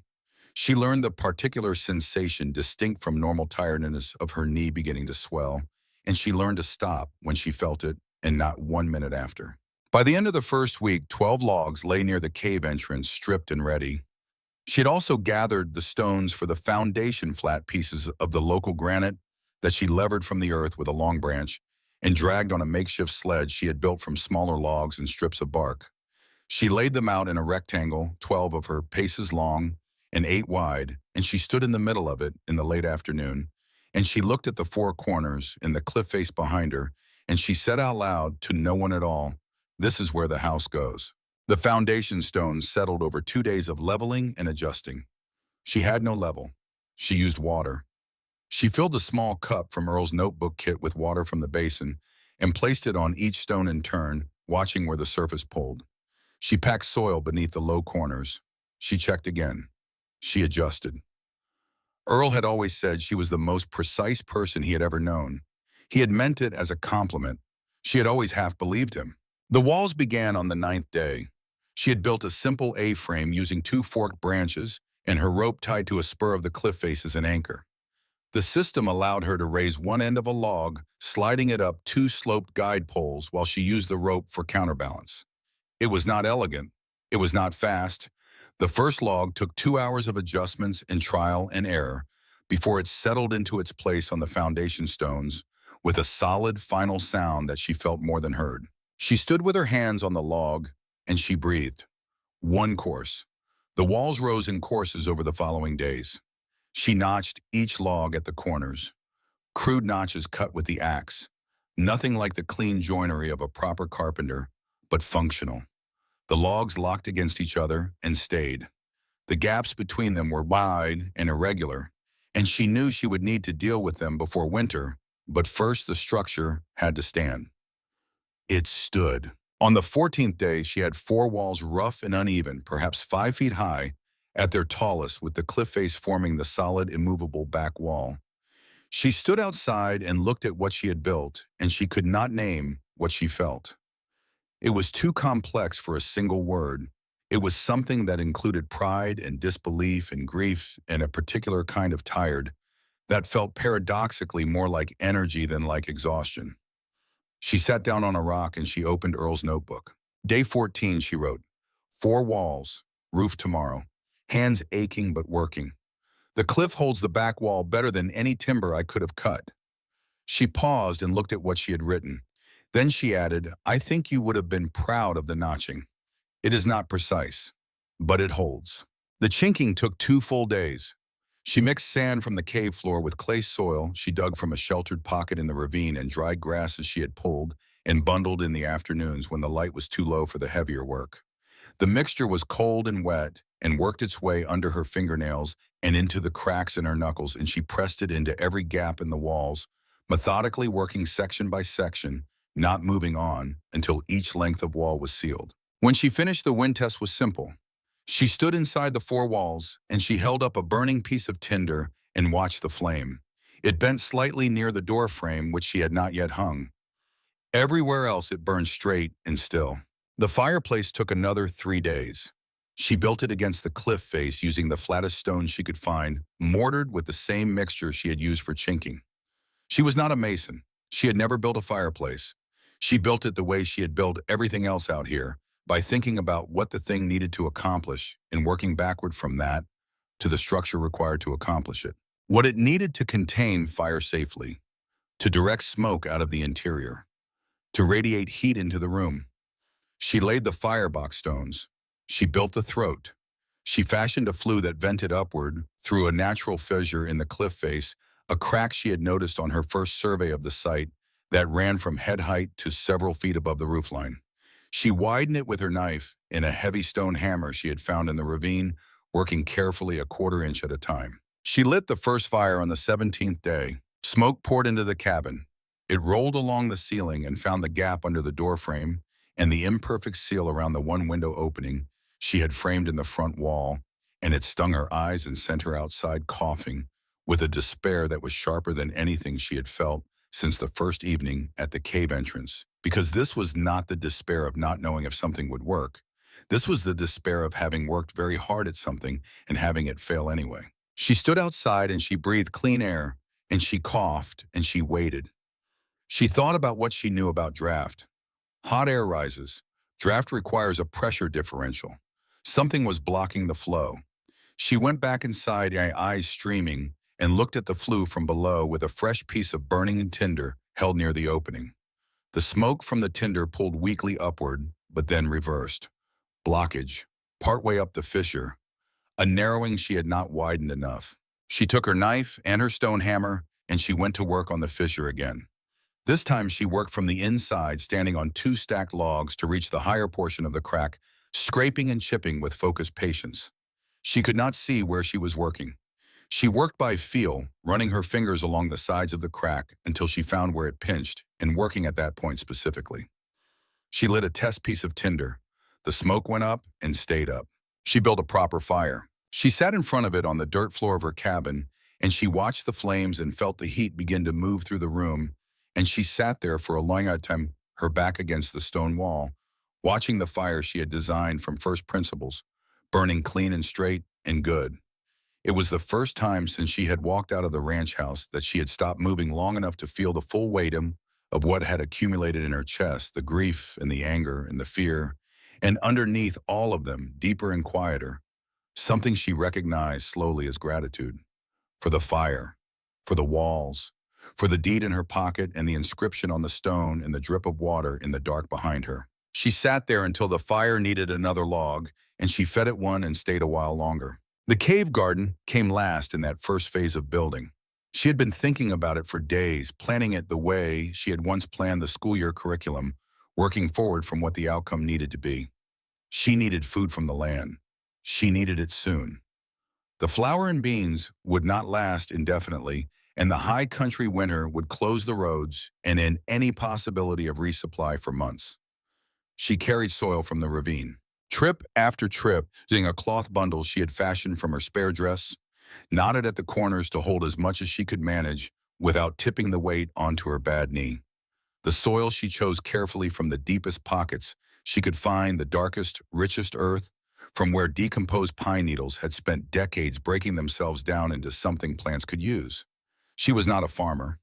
She learned the particular sensation distinct from normal tiredness of her knee beginning to swell, and she learned to stop when she felt it and not 1 minute after. By the end of the first week, 12 logs lay near the cave entrance, stripped and ready. She had also gathered the stones for the foundation flat pieces of the local granite that she levered from the earth with a long branch and dragged on a makeshift sled she had built from smaller logs and strips of bark. She laid them out in a rectangle, 12 of her paces long and 8 wide, and she stood in the middle of it in the late afternoon, and she looked at the four corners and the cliff face behind her, and she said out loud to no one at all, "This is where the house goes." The foundation stones settled over 2 days of leveling and adjusting. She had no level. She used water. She filled a small cup from Earl's notebook kit with water from the basin and placed it on each stone in turn, watching where the surface pulled. She packed soil beneath the low corners. She checked again. She adjusted. Earl had always said she was the most precise person he had ever known. He had meant it as a compliment. She had always half believed him. The walls began on the 9th day. She had built a simple A-frame using 2 forked branches and her rope tied to a spur of the cliff face as an anchor. The system allowed her to raise one end of a log, sliding it up 2 sloped guide poles while she used the rope for counterbalance. It was not elegant. It was not fast. The first log took 2 hours of adjustments and trial and error before it settled into its place on the foundation stones with a solid final sound that she felt more than heard. She stood with her hands on the log and she breathed. One course. The walls rose in courses over the following days. She notched each log at the corners. Crude notches cut with the axe. Nothing like the clean joinery of a proper carpenter, but functional. The logs locked against each other and stayed. The gaps between them were wide and irregular, and she knew she would need to deal with them before winter, but first the structure had to stand. It stood. On the 14th day, she had 4 walls rough and uneven, perhaps 5 feet high, at their tallest, with the cliff face forming the solid, immovable back wall. She stood outside and looked at what she had built, and she could not name what she felt. It was too complex for a single word. It was something that included pride and disbelief and grief and a particular kind of tired that felt paradoxically more like energy than like exhaustion. She sat down on a rock and she opened Earl's notebook. Day 14, she wrote, 4 walls, roof tomorrow, hands aching but working. The cliff holds the back wall better than any timber I could have cut. She paused and looked at what she had written. Then she added, I think you would have been proud of the notching. It is not precise, but it holds. The chinking took 2 full days. She mixed sand from the cave floor with clay soil she dug from a sheltered pocket in the ravine and dried grasses she had pulled and bundled in the afternoons when the light was too low for the heavier work. The mixture was cold and wet and worked its way under her fingernails and into the cracks in her knuckles, and she pressed it into every gap in the walls, methodically working section by section, not moving on until each length of wall was sealed. When she finished, the wind test was simple. She stood inside the 4 walls, and she held up a burning piece of tinder and watched the flame. It bent slightly near the door frame, which she had not yet hung. Everywhere else it burned straight and still. The fireplace took another 3 days. She built it against the cliff face using the flattest stones she could find, mortared with the same mixture she had used for chinking. She was not a mason. She had never built a fireplace. She built it the way she had built everything else out here, by thinking about what the thing needed to accomplish and working backward from that to the structure required to accomplish it. What it needed to contain fire safely, to direct smoke out of the interior, to radiate heat into the room. She laid the firebox stones. She built the throat. She fashioned a flue that vented upward through a natural fissure in the cliff face, a crack she had noticed on her first survey of the site that ran from head height to several feet above the roofline. She widened it with her knife in a heavy stone hammer she had found in the ravine, working carefully a 1/4 inch at a time. She lit the first fire on the 17th day. Smoke poured into the cabin. It rolled along the ceiling and found the gap under the door frame and the imperfect seal around the one window opening she had framed in the front wall, and it stung her eyes and sent her outside coughing with a despair that was sharper than anything she had felt since the first evening at the cave entrance. Because this was not the despair of not knowing if something would work. This was the despair of having worked very hard at something and having it fail anyway. She stood outside and she breathed clean air, and she coughed and she waited. She thought about what she knew about draft. Hot air rises. Draft requires a pressure differential. Something was blocking the flow. She went back inside, her eyes streaming, and looked at the flue from below with a fresh piece of burning tinder held near the opening. The smoke from the tinder pulled weakly upward, but then reversed. Blockage. Partway up the fissure. A narrowing she had not widened enough. She took her knife and her stone hammer, and she went to work on the fissure again. This time she worked from the inside, standing on two stacked logs to reach the higher portion of the crack, scraping and chipping with focused patience. She could not see where she was working. She worked by feel, running her fingers along the sides of the crack until she found where it pinched, and working at that point specifically. She lit a test piece of tinder. The smoke went up and stayed up. She built a proper fire. She sat in front of it on the dirt floor of her cabin, and she watched the flames and felt the heat begin to move through the room, and she sat there for a long time, her back against the stone wall, watching the fire she had designed from first principles, burning clean and straight and good. It was the first time since she had walked out of the ranch house that she had stopped moving long enough to feel the full weight of what had accumulated in her chest, the grief and the anger and the fear, and underneath all of them, deeper and quieter, something she recognized slowly as gratitude. For the fire, for the walls, for the deed in her pocket and the inscription on the stone and the drip of water in the dark behind her. She sat there until the fire needed another log, and she fed it one and stayed a while longer. The cave garden came last in that first phase of building. She had been thinking about it for days, planning it the way she had once planned the school year curriculum, working forward from what the outcome needed to be. She needed food from the land. She needed it soon. The flour and beans would not last indefinitely, and the high country winter would close the roads and end any possibility of resupply for months. She carried soil from the ravine. Trip after trip, using a cloth bundle she had fashioned from her spare dress, knotted at the corners to hold as much as she could manage without tipping the weight onto her bad knee. The soil she chose carefully from the deepest pockets she could find, the darkest, richest earth, from where decomposed pine needles had spent decades breaking themselves down into something plants could use. She was not a farmer.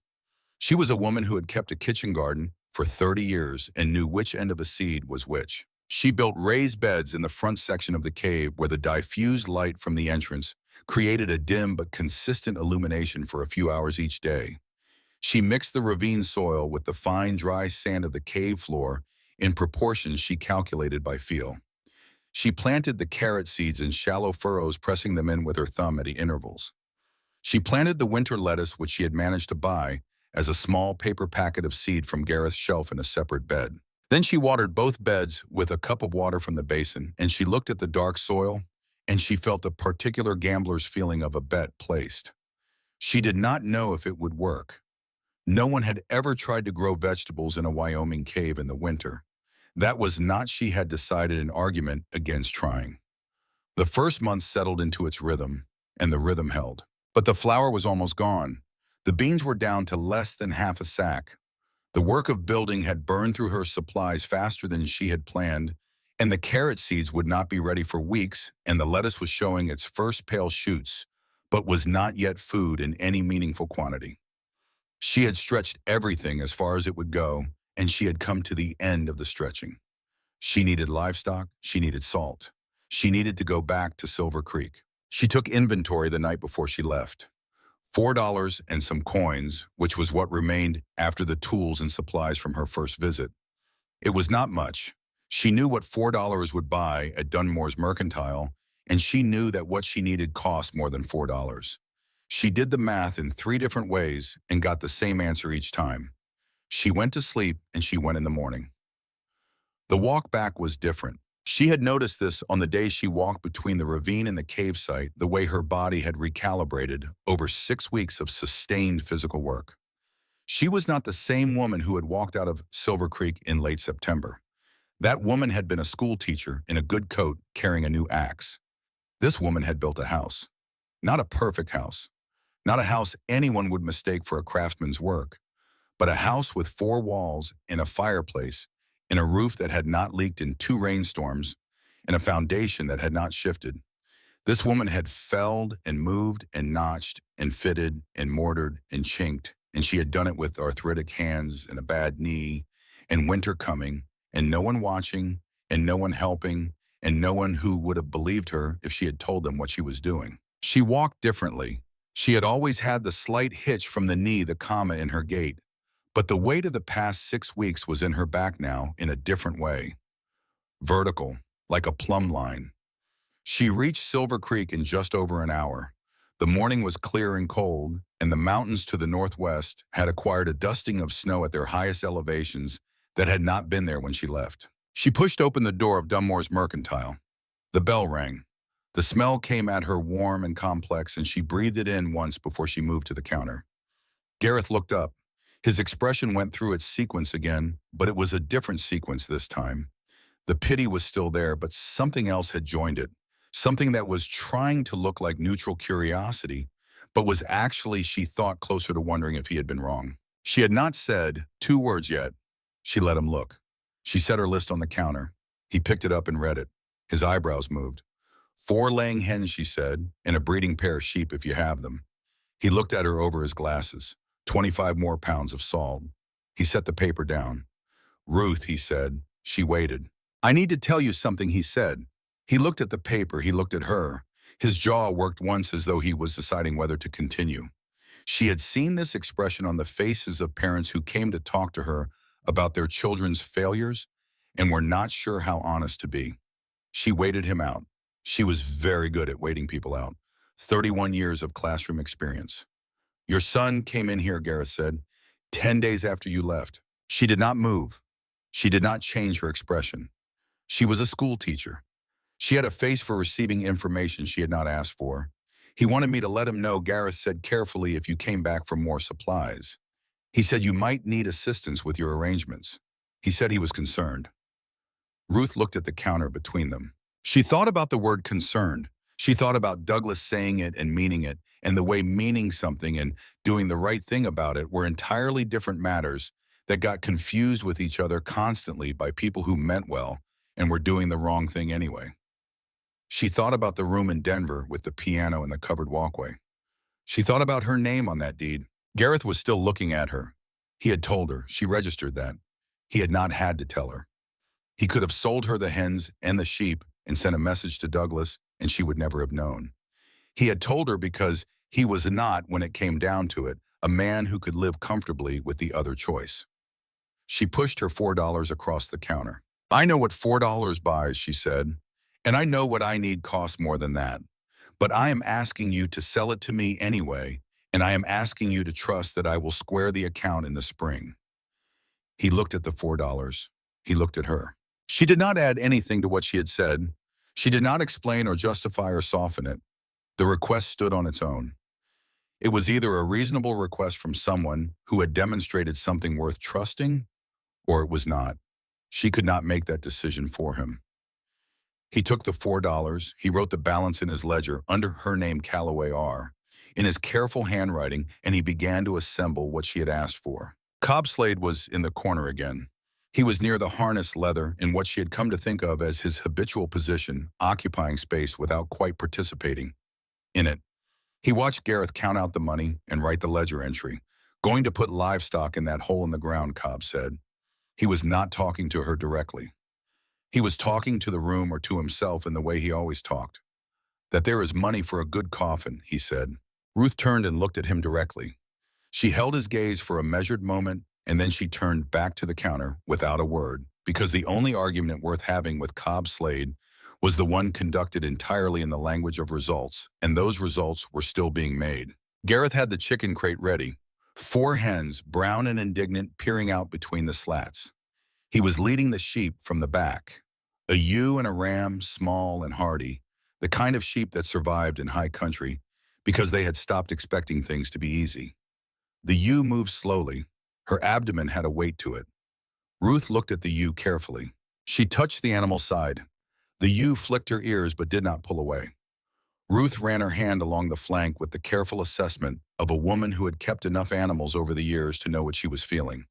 She was a woman who had kept a kitchen garden for 30 years and knew which end of a seed was which. She built raised beds in the front section of the cave where the diffused light from the entrance created a dim but consistent illumination for a few hours each day. She mixed the ravine soil with the fine, dry sand of the cave floor in proportions she calculated by feel. She planted the carrot seeds in shallow furrows, pressing them in with her thumb at intervals. She planted the winter lettuce, which she had managed to buy, as a small paper packet of seed from Gareth's shelf in a separate bed. Then she watered both beds with a cup of water from the basin, and she looked at the dark soil, and she felt the particular gambler's feeling of a bet placed. She did not know if it would work. No one had ever tried to grow vegetables in a Wyoming cave in the winter. That was not, she had decided, an argument against trying. The first month settled into its rhythm, and the rhythm held. But the flour was almost gone. The beans were down to less than half a sack. The work of building had burned through her supplies faster than she had planned, and the carrot seeds would not be ready for weeks, and the lettuce was showing its first pale shoots, but was not yet food in any meaningful quantity. She had stretched everything as far as it would go, and she had come to the end of the stretching. She needed livestock, she needed salt. She needed to go back to Silver Creek. She took inventory the night before she left. $4 and some coins, which was what remained after the tools and supplies from her first visit. It was not much. She knew what $4 would buy at Dunmore's Mercantile, and she knew that what she needed cost more than $4. She did the math in 3 different ways and got the same answer each time. She went to sleep and she went in the morning. The walk back was different. She had noticed this on the day she walked between the ravine and the cave site, the way her body had recalibrated over 6 weeks of sustained physical work. She was not the same woman who had walked out of Silver Creek in late September. That woman had been a school teacher in a good coat carrying a new axe. This woman had built a house. Not a perfect house. Not a house anyone would mistake for a craftsman's work, but a house with four walls and a fireplace, and a roof that had not leaked in two rainstorms, and a foundation that had not shifted. This woman had felled and moved and notched and fitted and mortared and chinked, and she had done it with arthritic hands and a bad knee, and winter coming, and no one watching, and no one helping, and no one who would have believed her if she had told them what she was doing. She walked differently. She had always had the slight hitch from the knee, the comma in her gait, but the weight of the past 6 weeks was in her back now in a different way. Vertical, like a plumb line. She reached Silver Creek in just over an hour. The morning was clear and cold, and the mountains to the northwest had acquired a dusting of snow at their highest elevations that had not been there when she left. She pushed open the door of Dunmore's Mercantile. The bell rang. The smell came at her warm and complex, and she breathed it in once before she moved to the counter. Gareth looked up. His expression went through its sequence again, but it was a different sequence this time. The pity was still there, but something else had joined it. Something that was trying to look like neutral curiosity, but was actually, she thought, closer to wondering if he had been wrong. She had not said 2 words yet. She let him look. She set her list on the counter. He picked it up and read it. His eyebrows moved. 4 laying hens, she said, and a breeding pair of sheep if you have them. He looked at her over his glasses. 25 more pounds of salt. He set the paper down. Ruth, he said. She waited. I need to tell you something, he said. He looked at the paper, he looked at her. His jaw worked once as though he was deciding whether to continue. She had seen this expression on the faces of parents who came to talk to her about their children's failures and were not sure how honest to be. She waited him out. She was very good at waiting people out. 31 years of classroom experience. Your son came in here, Gareth said, 10 days after you left. She did not move. She did not change her expression. She was a school teacher. She had a face for receiving information she had not asked for. He wanted me to let him know, Gareth said carefully, if you came back for more supplies. He said you might need assistance with your arrangements. He said he was concerned. Ruth looked at the counter between them. She thought about the word concerned. She thought about Douglas saying it and meaning it, and the way meaning something and doing the right thing about it were entirely different matters that got confused with each other constantly by people who meant well and were doing the wrong thing anyway. She thought about the room in Denver with the piano and the covered walkway. She thought about her name on that deed. Gareth was still looking at her. He had told her. She registered that. He had not had to tell her. He could have sold her the hens and the sheep and sent a message to Douglas, and she would never have known. He had told her because he was not, when it came down to it, a man who could live comfortably with the other choice. She pushed her $4 across the counter. I know what $4 buys, she said, and I know what I need costs more than that. But I am asking you to sell it to me anyway, and I am asking you to trust that I will square the account in the spring. He looked at the $4. He looked at her. She did not add anything to what she had said. She did not explain or justify or soften it. The request stood on its own. It was either a reasonable request from someone who had demonstrated something worth trusting, or it was not. She could not make that decision for him. He took the $4. He wrote the balance in his ledger under her name, Calloway R., in his careful handwriting, and he began to assemble what she had asked for. Cobb Slade was in the corner again. He was near the harness leather in what she had come to think of as his habitual position, occupying space without quite participating in it. He watched Gareth count out the money and write the ledger entry. Going to put livestock in that hole in the ground, Cobb said. He was not talking to her directly. He was talking to the room or to himself in the way he always talked. That there is money for a good coffin, he said. Ruth turned and looked at him directly. She held his gaze for a measured moment, and then she turned back to the counter without a word, because the only argument worth having with Cobb Slade was the one conducted entirely in the language of results, and those results were still being made. Gareth had the chicken crate ready. 4 hens, brown and indignant, peering out between the slats. He was leading the sheep from the back. A ewe and a ram, small and hardy, the kind of sheep that survived in high country because they had stopped expecting things to be easy. The ewe moved slowly. Her abdomen had a weight to it. Ruth looked at the ewe carefully. She touched the animal's side. The ewe flicked her ears but did not pull away. Ruth ran her hand along the flank with the careful assessment of a woman who had kept enough animals over the years to know what she was feeling.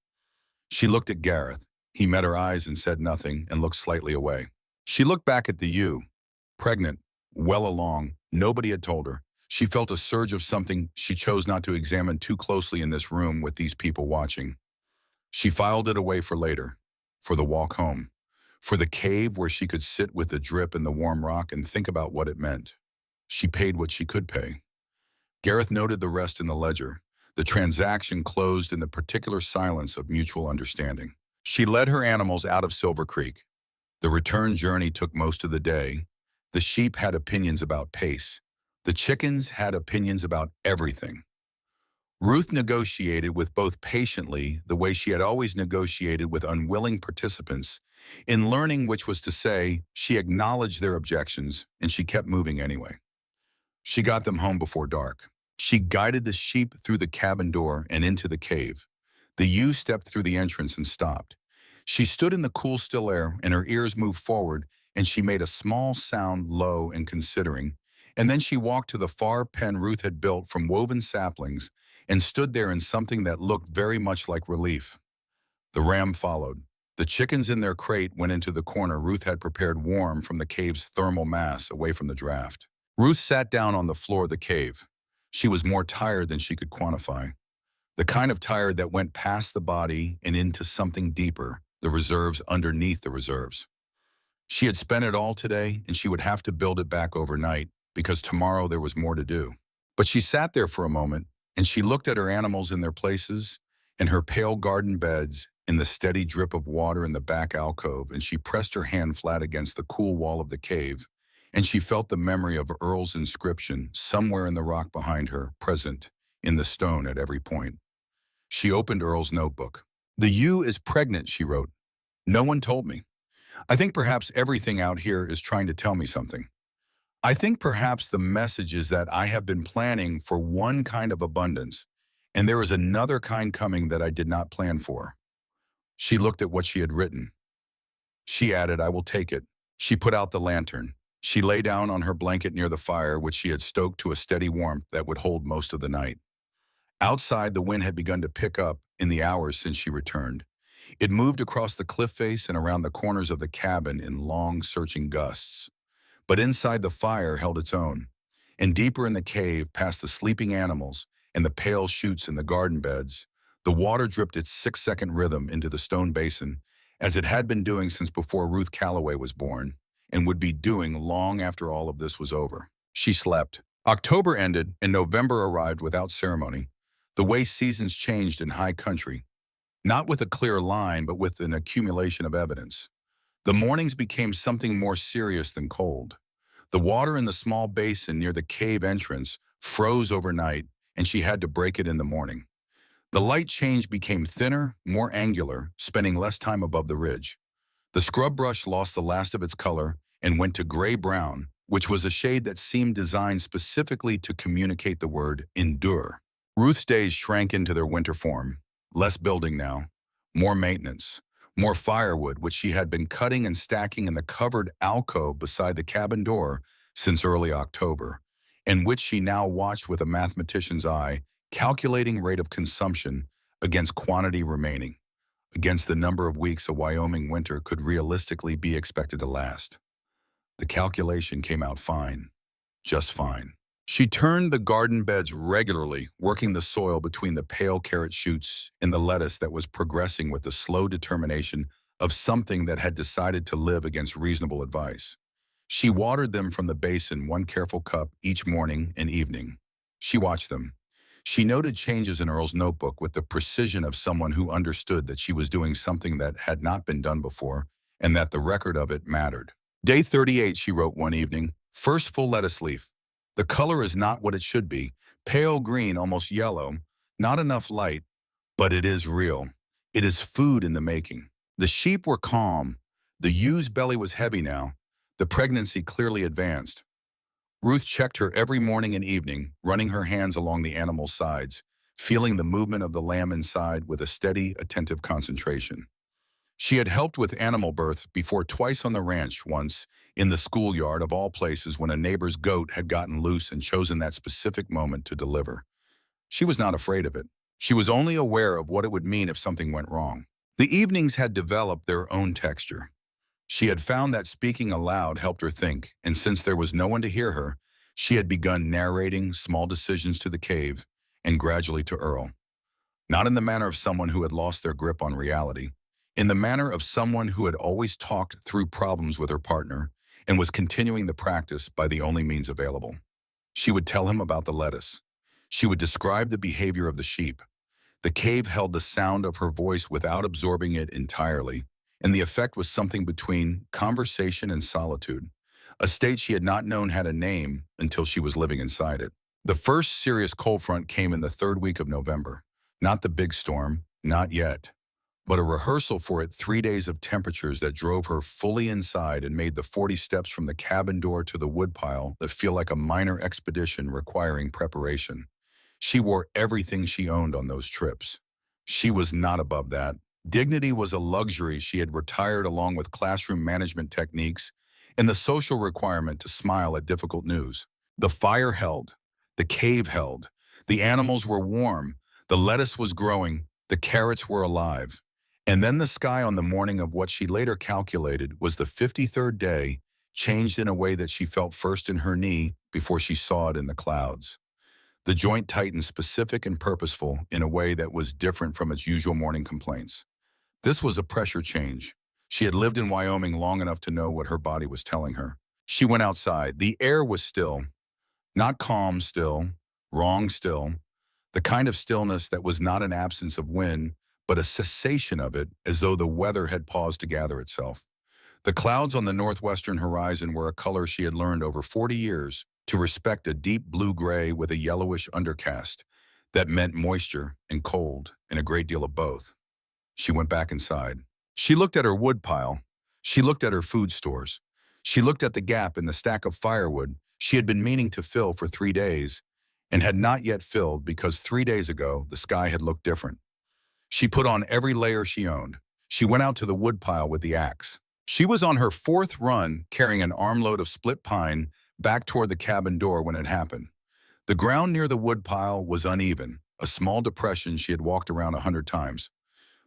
She looked at Gareth. He met her eyes and said nothing and looked slightly away. She looked back at the ewe. Pregnant, well along, nobody had told her. She felt a surge of something she chose not to examine too closely in this room with these people watching. She filed it away for later, for the walk home, for the cave where she could sit with the drip and the warm rock and think about what it meant. She paid what she could pay. Gareth noted the rest in the ledger. The transaction closed in the particular silence of mutual understanding. She led her animals out of Silver Creek. The return journey took most of the day. The sheep had opinions about pace. The chickens had opinions about everything. Ruth negotiated with both patiently, the way she had always negotiated with unwilling participants. In learning which was to say, she acknowledged their objections, and she kept moving anyway. She got them home before dark. She guided the sheep through the cabin door and into the cave. The ewe stepped through the entrance and stopped. She stood in the cool, still air, and her ears moved forward, and she made a small sound, low and considering. And then she walked to the far pen Ruth had built from woven saplings and stood there in something that looked very much like relief. The ram followed. The chickens in their crate went into the corner Ruth had prepared warm from the cave's thermal mass away from the draft. Ruth sat down on the floor of the cave. She was more tired than she could quantify. The kind of tired that went past the body and into something deeper, the reserves underneath the reserves. She had spent it all today, and she would have to build it back overnight, because tomorrow there was more to do. But she sat there for a moment, and she looked at her animals in their places, and her pale garden beds, in the steady drip of water in the back alcove, and she pressed her hand flat against the cool wall of the cave, and she felt the memory of Earl's inscription somewhere in the rock behind her, present in the stone at every point. She opened Earl's notebook. "The ewe is pregnant," she wrote. "No one told me. I think perhaps everything out here is trying to tell me something. I think perhaps the message is that I have been planning for one kind of abundance, and there is another kind coming that I did not plan for." She looked at what she had written. She added, "I will take it." She put out the lantern. She lay down on her blanket near the fire, which she had stoked to a steady warmth that would hold most of the night. Outside, the wind had begun to pick up in the hours since she returned. It moved across the cliff face and around the corners of the cabin in long, searching gusts. But inside the fire held its own. And deeper in the cave, past the sleeping animals and the pale shoots in the garden beds, the water dripped its 6-second rhythm into the stone basin, as it had been doing since before Ruth Calloway was born, and would be doing long after all of this was over. She slept. October ended, and November arrived without ceremony, the way seasons changed in high country, not with a clear line, but with an accumulation of evidence. The mornings became something more serious than cold. The water in the small basin near the cave entrance froze overnight, and she had to break it in the morning. The light change became thinner, more angular, spending less time above the ridge. The scrub brush lost the last of its color and went to gray-brown, which was a shade that seemed designed specifically to communicate the word endure. Ruth's days shrank into their winter form. Less building now, more maintenance, more firewood, which she had been cutting and stacking in the covered alcove beside the cabin door since early October, and which she now watched with a mathematician's eye, calculating rate of consumption against quantity remaining, against the number of weeks a Wyoming winter could realistically be expected to last. The calculation came out fine, just fine. She turned the garden beds regularly, working the soil between the pale carrot shoots and the lettuce that was progressing with the slow determination of something that had decided to live against reasonable advice. She watered them from the basin, one careful cup each morning and evening. She watched them. She noted changes in Earl's notebook with the precision of someone who understood that she was doing something that had not been done before and that the record of it mattered. Day 38, she wrote one evening, first full lettuce leaf. The color is not what it should be, pale green, almost yellow, not enough light, but it is real. It is food in the making. The sheep were calm. The ewe's belly was heavy now. The pregnancy clearly advanced. Ruth checked her every morning and evening, running her hands along the animal's sides, feeling the movement of the lamb inside with a steady, attentive concentration. She had helped with animal birth before twice on the ranch, once in the schoolyard of all places when a neighbor's goat had gotten loose and chosen that specific moment to deliver. She was not afraid of it. She was only aware of what it would mean if something went wrong. The evenings had developed their own texture. She had found that speaking aloud helped her think, and since there was no one to hear her, she had begun narrating small decisions to the cave and gradually to Earl. Not in the manner of someone who had lost their grip on reality, in the manner of someone who had always talked through problems with her partner and was continuing the practice by the only means available. She would tell him about the lettuce. She would describe the behavior of the sheep. The cave held the sound of her voice without absorbing it entirely, and the effect was something between conversation and solitude, a state she had not known had a name until she was living inside it. The first serious cold front came in the third week of November. Not the big storm, not yet, but a rehearsal for it, 3 days of temperatures that drove her fully inside and made the 40 steps from the cabin door to the woodpile that feel like a minor expedition requiring preparation. She wore everything she owned on those trips. She was not above that. Dignity was a luxury she had retired along with classroom management techniques and the social requirement to smile at difficult news. The fire held. The cave held. The animals were warm. The lettuce was growing. The carrots were alive. And then the sky on the morning of what she later calculated was the 53rd day changed in a way that she felt first in her knee before she saw it in the clouds. The joint tightened, specific and purposeful, in a way that was different from its usual morning complaints. This was a pressure change. She had lived in Wyoming long enough to know what her body was telling her. She went outside. The air was still. Not calm still, wrong still, the kind of stillness that was not an absence of wind, but a cessation of it, as though the weather had paused to gather itself. The clouds on the northwestern horizon were a color she had learned over 40 years to respect, a deep blue-gray with a yellowish undercast that meant moisture and cold and a great deal of both. She went back inside. She looked at her woodpile. She looked at her food stores. She looked at the gap in the stack of firewood she had been meaning to fill for 3 days and had not yet filled because 3 days ago the sky had looked different. She put on every layer she owned. She went out to the woodpile with the axe. She was on her 4th run carrying an armload of split pine back toward the cabin door when it happened. The ground near the woodpile was uneven, a small depression she had walked around 100 times.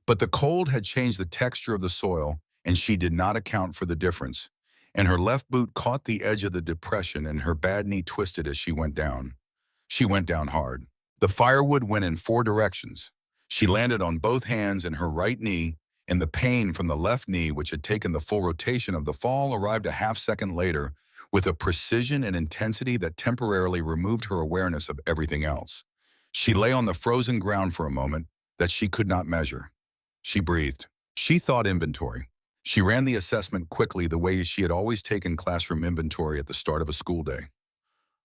But the cold had changed the texture of the soil, and she did not account for the difference. And her left boot caught the edge of the depression and her bad knee twisted as she went down. She went down hard. The firewood went in 4 directions. She landed on both hands and her right knee, and the pain from the left knee, which had taken the full rotation of the fall, arrived a half-second later with a precision and intensity that temporarily removed her awareness of everything else. She lay on the frozen ground for a moment that she could not measure. She breathed. She thought inventory. She ran the assessment quickly, the way she had always taken classroom inventory at the start of a school day.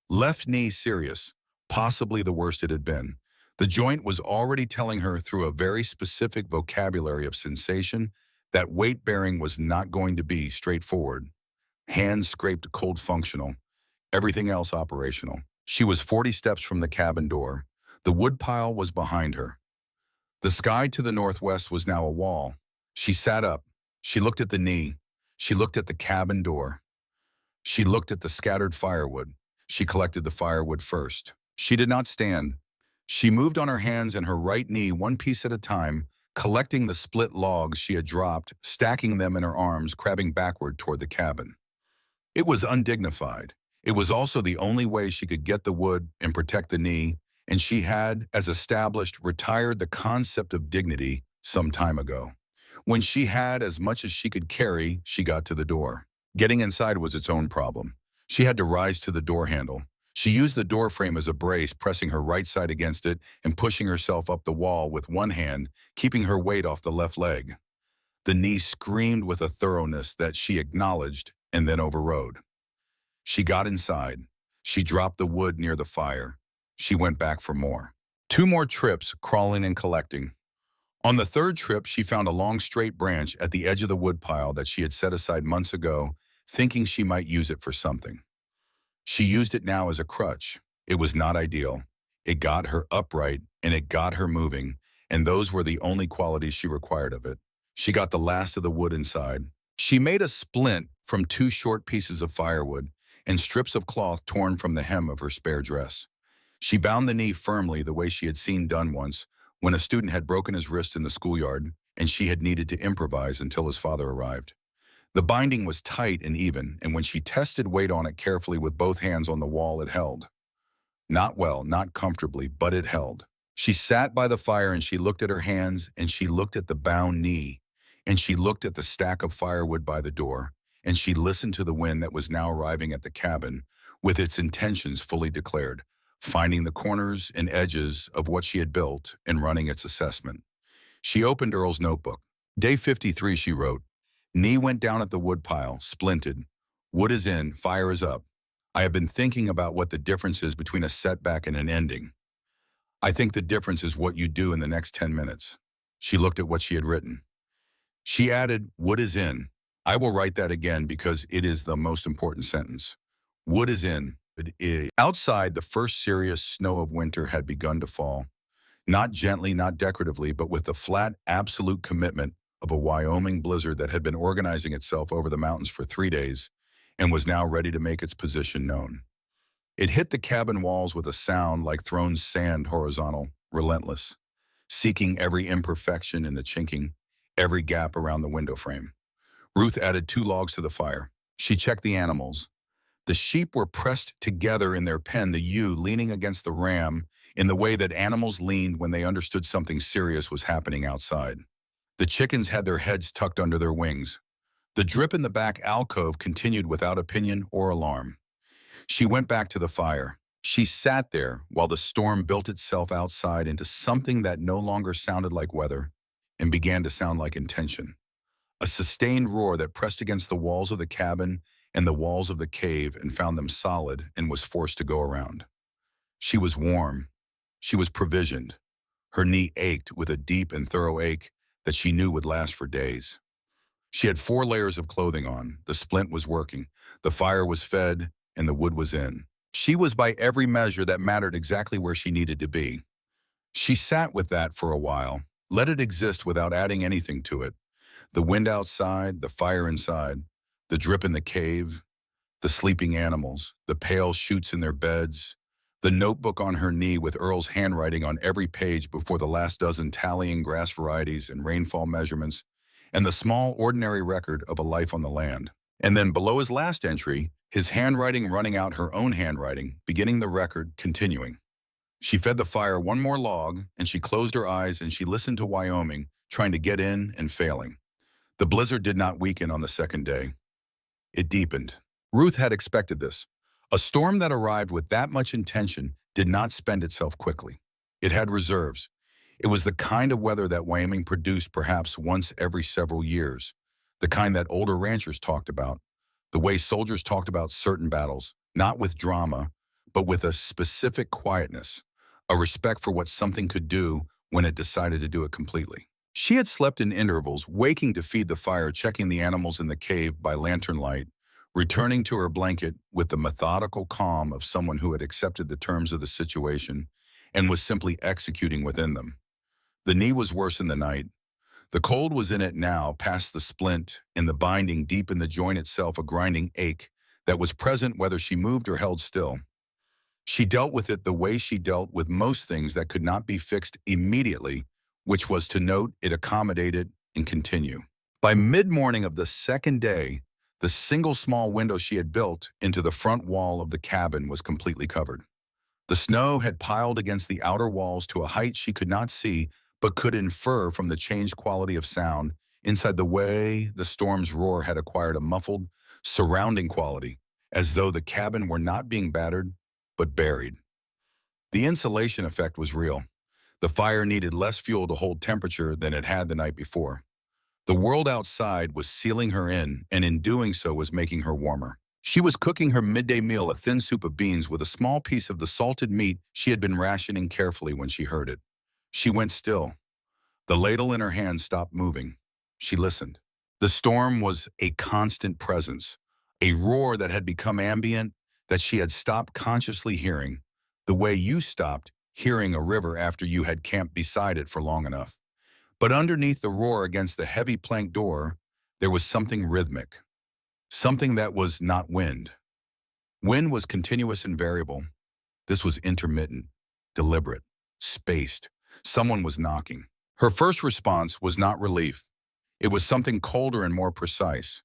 Left knee serious, possibly the worst it had been. The joint was already telling her through a very specific vocabulary of sensation that weight-bearing was not going to be straightforward. Hands scraped cold functional, everything else operational. She was 40 steps from the cabin door. The woodpile was behind her. The sky to the northwest was now a wall. She sat up. She looked at the knee. She looked at the cabin door. She looked at the scattered firewood. She collected the firewood first. She did not stand. She moved on her hands and her right knee, one piece at a time, collecting the split logs she had dropped, stacking them in her arms, crabbing backward toward the cabin. It was undignified. It was also the only way she could get the wood and protect the knee, and she had, as established, retired the concept of dignity some time ago. When she had as much as she could carry, she got to the door. Getting inside was its own problem. She had to rise to the door handle. She used the door frame as a brace, pressing her right side against it and pushing herself up the wall with one hand, keeping her weight off the left leg. The knee screamed with a thoroughness that she acknowledged and then overrode. She got inside. She dropped the wood near the fire. She went back for more. 2 more trips, crawling and collecting. On the 3rd trip, she found a long straight branch at the edge of the woodpile that she had set aside months ago, thinking she might use it for something. She used it now as a crutch. It was not ideal. It got her upright, and it got her moving, and those were the only qualities she required of it. She got the last of the wood inside. She made a splint from two short pieces of firewood and strips of cloth torn from the hem of her spare dress. She bound the knee firmly the way she had seen done once when a student had broken his wrist in the schoolyard and she had needed to improvise until his father arrived. The binding was tight and even, and when she tested weight on it carefully with both hands on the wall, it held. Not well, not comfortably, but it held. She sat by the fire and she looked at her hands and she looked at the bound knee and she looked at the stack of firewood by the door and she listened to the wind that was now arriving at the cabin with its intentions fully declared, finding the corners and edges of what she had built and running its assessment. She opened Earl's notebook. Day 53, she wrote, "Knee went down at the woodpile, splinted. Wood is in, fire is up. I have been thinking about what the difference is between a setback and an ending. I think the difference is what you do in the next 10 minutes." She looked at what she had written. She added, "Wood is in." I will write that again because it is the most important sentence. Wood is in. It is. Outside, the first serious snow of winter had begun to fall. Not gently, not decoratively, but with the flat, absolute commitment of a Wyoming blizzard that had been organizing itself over the mountains for 3 days and was now ready to make its position known. It hit the cabin walls with a sound like thrown sand, horizontal, relentless, seeking every imperfection in the chinking, every gap around the window frame. Ruth added 2 logs to the fire. She checked the animals. The sheep were pressed together in their pen, the ewe leaning against the ram in the way that animals leaned when they understood something serious was happening outside. The chickens had their heads tucked under their wings. The drip in the back alcove continued without opinion or alarm. She went back to the fire. She sat there while the storm built itself outside into something that no longer sounded like weather and began to sound like intention. A sustained roar that pressed against the walls of the cabin and the walls of the cave and found them solid and was forced to go around. She was warm. She was provisioned. Her knee ached with a deep and thorough ache that she knew would last for days. She had 4 layers of clothing on. The splint was working. The fire was fed, and the wood was in. She was by every measure that mattered exactly where she needed to be. She sat with that for a while, let it exist without adding anything to it. The wind outside, the fire inside, the drip in the cave, the sleeping animals, the pale shoots in their beds, the notebook on her knee with Earl's handwriting on every page before the last dozen tallying grass varieties and rainfall measurements, and the small ordinary record of a life on the land. And then below his last entry, his handwriting running out her own handwriting, beginning the record, continuing. She fed the fire 1 more log, and she closed her eyes and she listened to Wyoming, trying to get in and failing. The blizzard did not weaken on the second day. It deepened. Ruth had expected this. A storm that arrived with that much intention did not spend itself quickly. It had reserves. It was the kind of weather that Wyoming produced perhaps once every several years, the kind that older ranchers talked about, the way soldiers talked about certain battles, not with drama, but with a specific quietness, a respect for what something could do when it decided to do it completely. She had slept in intervals, waking to feed the fire, checking the animals in the cave by lantern light, returning to her blanket with the methodical calm of someone who had accepted the terms of the situation and was simply executing within them. The knee was worse in the night. The cold was in it now, past the splint, and the binding deep in the joint itself, a grinding ache that was present whether she moved or held still. She dealt with it the way she dealt with most things that could not be fixed immediately, which was to note it, accommodate it, and continue. By mid-morning of the second day, the single small window she had built into the front wall of the cabin was completely covered. The snow had piled against the outer walls to a height she could not see, but could infer from the changed quality of sound inside the way the storm's roar had acquired a muffled, surrounding quality, as though the cabin were not being battered, but buried. The insulation effect was real. The fire needed less fuel to hold temperature than it had the night before. The world outside was sealing her in, and in doing so was making her warmer. She was cooking her midday meal, a thin soup of beans with a small piece of the salted meat she had been rationing carefully when she heard it. She went still. The ladle in her hand stopped moving. She listened. The storm was a constant presence, a roar that had become ambient, that she had stopped consciously hearing, the way you stopped hearing a river after you had camped beside it for long enough. But underneath the roar against the heavy plank door, there was something rhythmic, something that was not wind. Wind was continuous and variable. This was intermittent, deliberate, spaced. Someone was knocking. Her first response was not relief. It was something colder and more precise.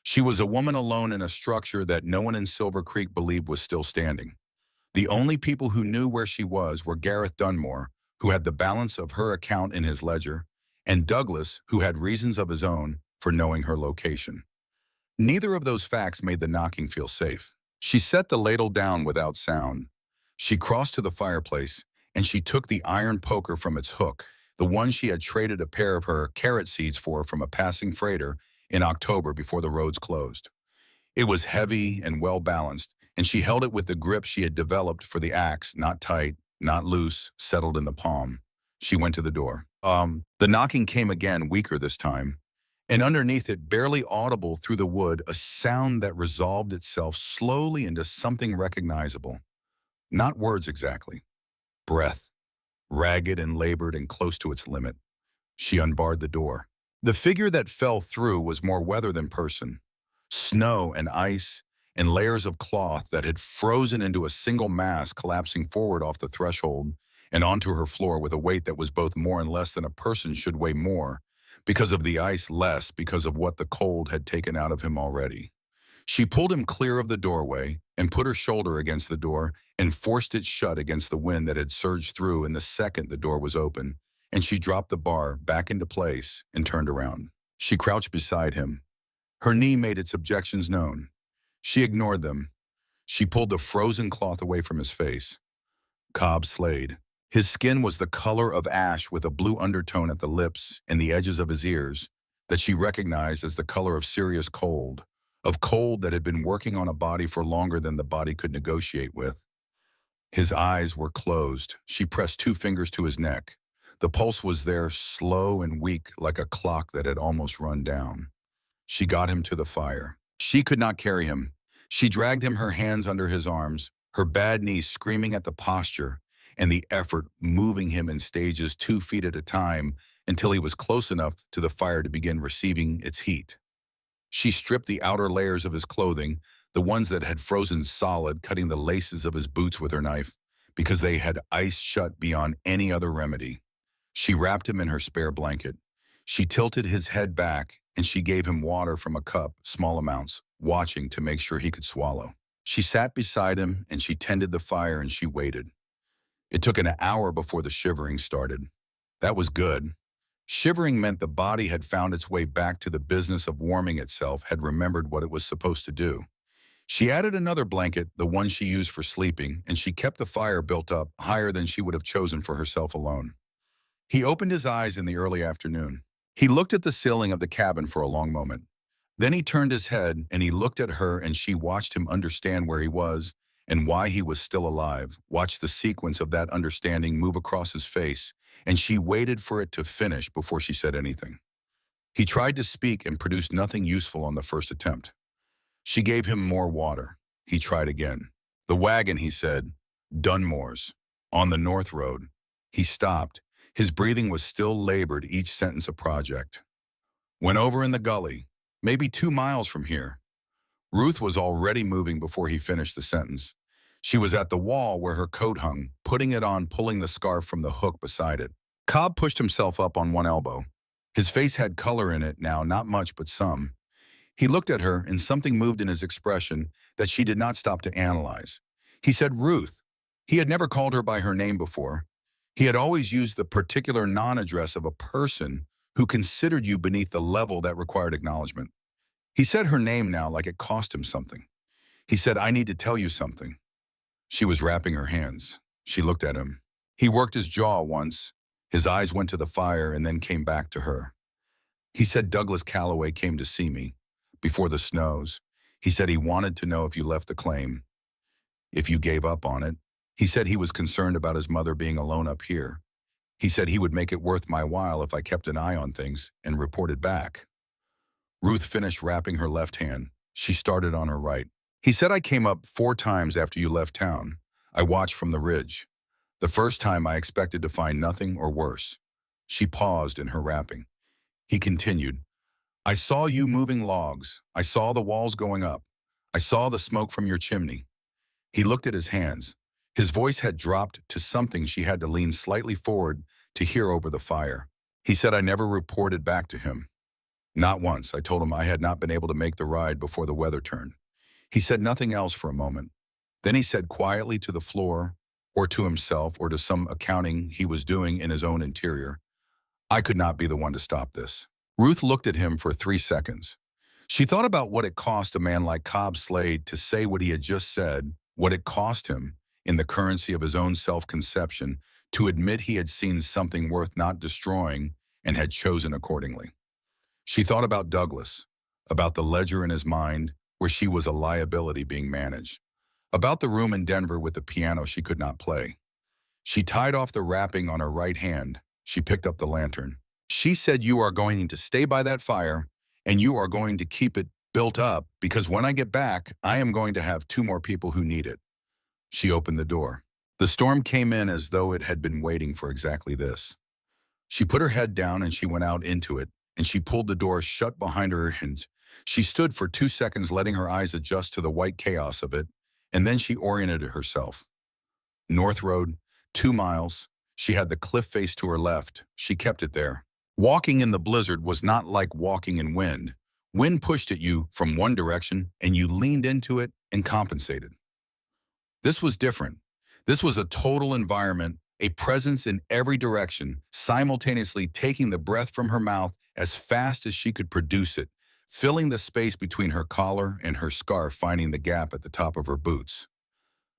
She was a woman alone in a structure that no one in Silver Creek believed was still standing. The only people who knew where she was were Gareth Dunmore, who had the balance of her account in his ledger, and Douglas, who had reasons of his own for knowing her location. Neither of those facts made the knocking feel safe. She set the ladle down without sound. She crossed to the fireplace, and she took the iron poker from its hook, the one she had traded a pair of her carrot seeds for from a passing freighter in October before the roads closed. It was heavy and well-balanced, and she held it with the grip she had developed for the axe, not tight, not loose, settled in the palm. She went to the door. The knocking came again, weaker this time, and underneath it, barely audible through the wood, a sound that resolved itself slowly into something recognizable. Not words exactly. Breath, ragged and labored and close to its limit. She unbarred the door. The figure that fell through was more weather than person. Snow and ice and layers of cloth that had frozen into a single mass collapsing forward off the threshold and onto her floor with a weight that was both more and less than a person should weigh more, because of the ice less because of what the cold had taken out of him already. She pulled him clear of the doorway and put her shoulder against the door and forced it shut against the wind that had surged through in the second the door was open, and she dropped the bar back into place and turned around. She crouched beside him. Her knee made its objections known. She ignored them. She pulled the frozen cloth away from his face. Cobb slayed. His skin was the color of ash with a blue undertone at the lips and the edges of his ears that she recognized as the color of serious cold, of cold that had been working on a body for longer than the body could negotiate with. His eyes were closed. She pressed 2 fingers to his neck. The pulse was there, slow and weak, like a clock that had almost run down. She got him to the fire. She could not carry him. She dragged him, her hands under his arms, her bad knees screaming at the posture and the effort moving him in stages 2 feet at a time until he was close enough to the fire to begin receiving its heat. She stripped the outer layers of his clothing, the ones that had frozen solid, cutting the laces of his boots with her knife, because they had iced shut beyond any other remedy. She wrapped him in her spare blanket. She tilted his head back, and she gave him water from a cup, small amounts, watching to make sure he could swallow. She sat beside him, and she tended the fire, and she waited. It took an hour before the shivering started. That was good. Shivering meant the body had found its way back to the business of warming itself, had remembered what it was supposed to do. She added another blanket, the one she used for sleeping, and she kept the fire built up higher than she would have chosen for herself alone. He opened his eyes in the early afternoon. He looked at the ceiling of the cabin for a long moment. Then he turned his head and he looked at her, and she watched him understand where he was and why he was still alive, watched the sequence of that understanding move across his face, and she waited for it to finish before she said anything. He tried to speak and produced nothing useful on the first attempt. She gave him more water. He tried again. "The wagon," he said. "Dunmore's. On the North Road." He stopped. His breathing was still labored, each sentence a project. "Went over in the gully, maybe 2 miles from here." Ruth was already moving before he finished the sentence. She was at the wall where her coat hung, putting it on, pulling the scarf from the hook beside it. Cobb pushed himself up on one elbow. His face had color in it now, not much, but some. He looked at her, and something moved in his expression that she did not stop to analyze. He said, "Ruth." He had never called her by her name before. He had always used the particular non-address of a person who considered you beneath the level that required acknowledgement. He said her name now like it cost him something. He said, "I need to tell you something." She was wrapping her hands. She looked at him. He worked his jaw once. His eyes went to the fire and then came back to her. He said, "Douglas Calloway came to see me before the snows. He said he wanted to know if you left the claim, if you gave up on it. He said he was concerned about his mother being alone up here. He said he would make it worth my while if I kept an eye on things and reported back." Ruth finished wrapping her left hand. She started on her right. "He said I came up 4 times after you left town. I watched from the ridge. The first time I expected to find nothing or worse. She paused in her rapping. He continued, I saw you moving logs. I saw the walls going up. I saw the smoke from your chimney. He looked at his hands. His voice had dropped to something she had to lean slightly forward to hear over the fire. He said I never reported back to him. Not once. I told him I had not been able to make the ride before the weather turned. He said nothing else for a moment. Then he said quietly to the floor, or to himself, or to some accounting he was doing in his own interior, I could not be the one to stop this. Ruth looked at him for 3 seconds. She thought about what it cost a man like Cobb Slade to say what he had just said, what it cost him, in the currency of his own self-conception, to admit he had seen something worth not destroying and had chosen accordingly. She thought about Douglas, about the ledger in his mind where she was a liability being managed, about the room in Denver with the piano she could not play. She tied off the wrapping on her right hand. She picked up the lantern. She said, you are going to stay by that fire, and you are going to keep it built up, because when I get back, I am going to have 2 more people who need it. She opened the door. The storm came in as though it had been waiting for exactly this. She put her head down and she went out into it, and she pulled the door shut behind her, and she stood for 2 seconds letting her eyes adjust to the white chaos of it, and then she oriented herself. North Road, 2 miles. She had the cliff face to her left. She kept it there. Walking in the blizzard was not like walking in wind. Wind pushed at you from one direction, and you leaned into it and compensated. This was different. This was a total environment, a presence in every direction, simultaneously taking the breath from her mouth as fast as she could produce it, filling the space between her collar and her scarf, finding the gap at the top of her boots.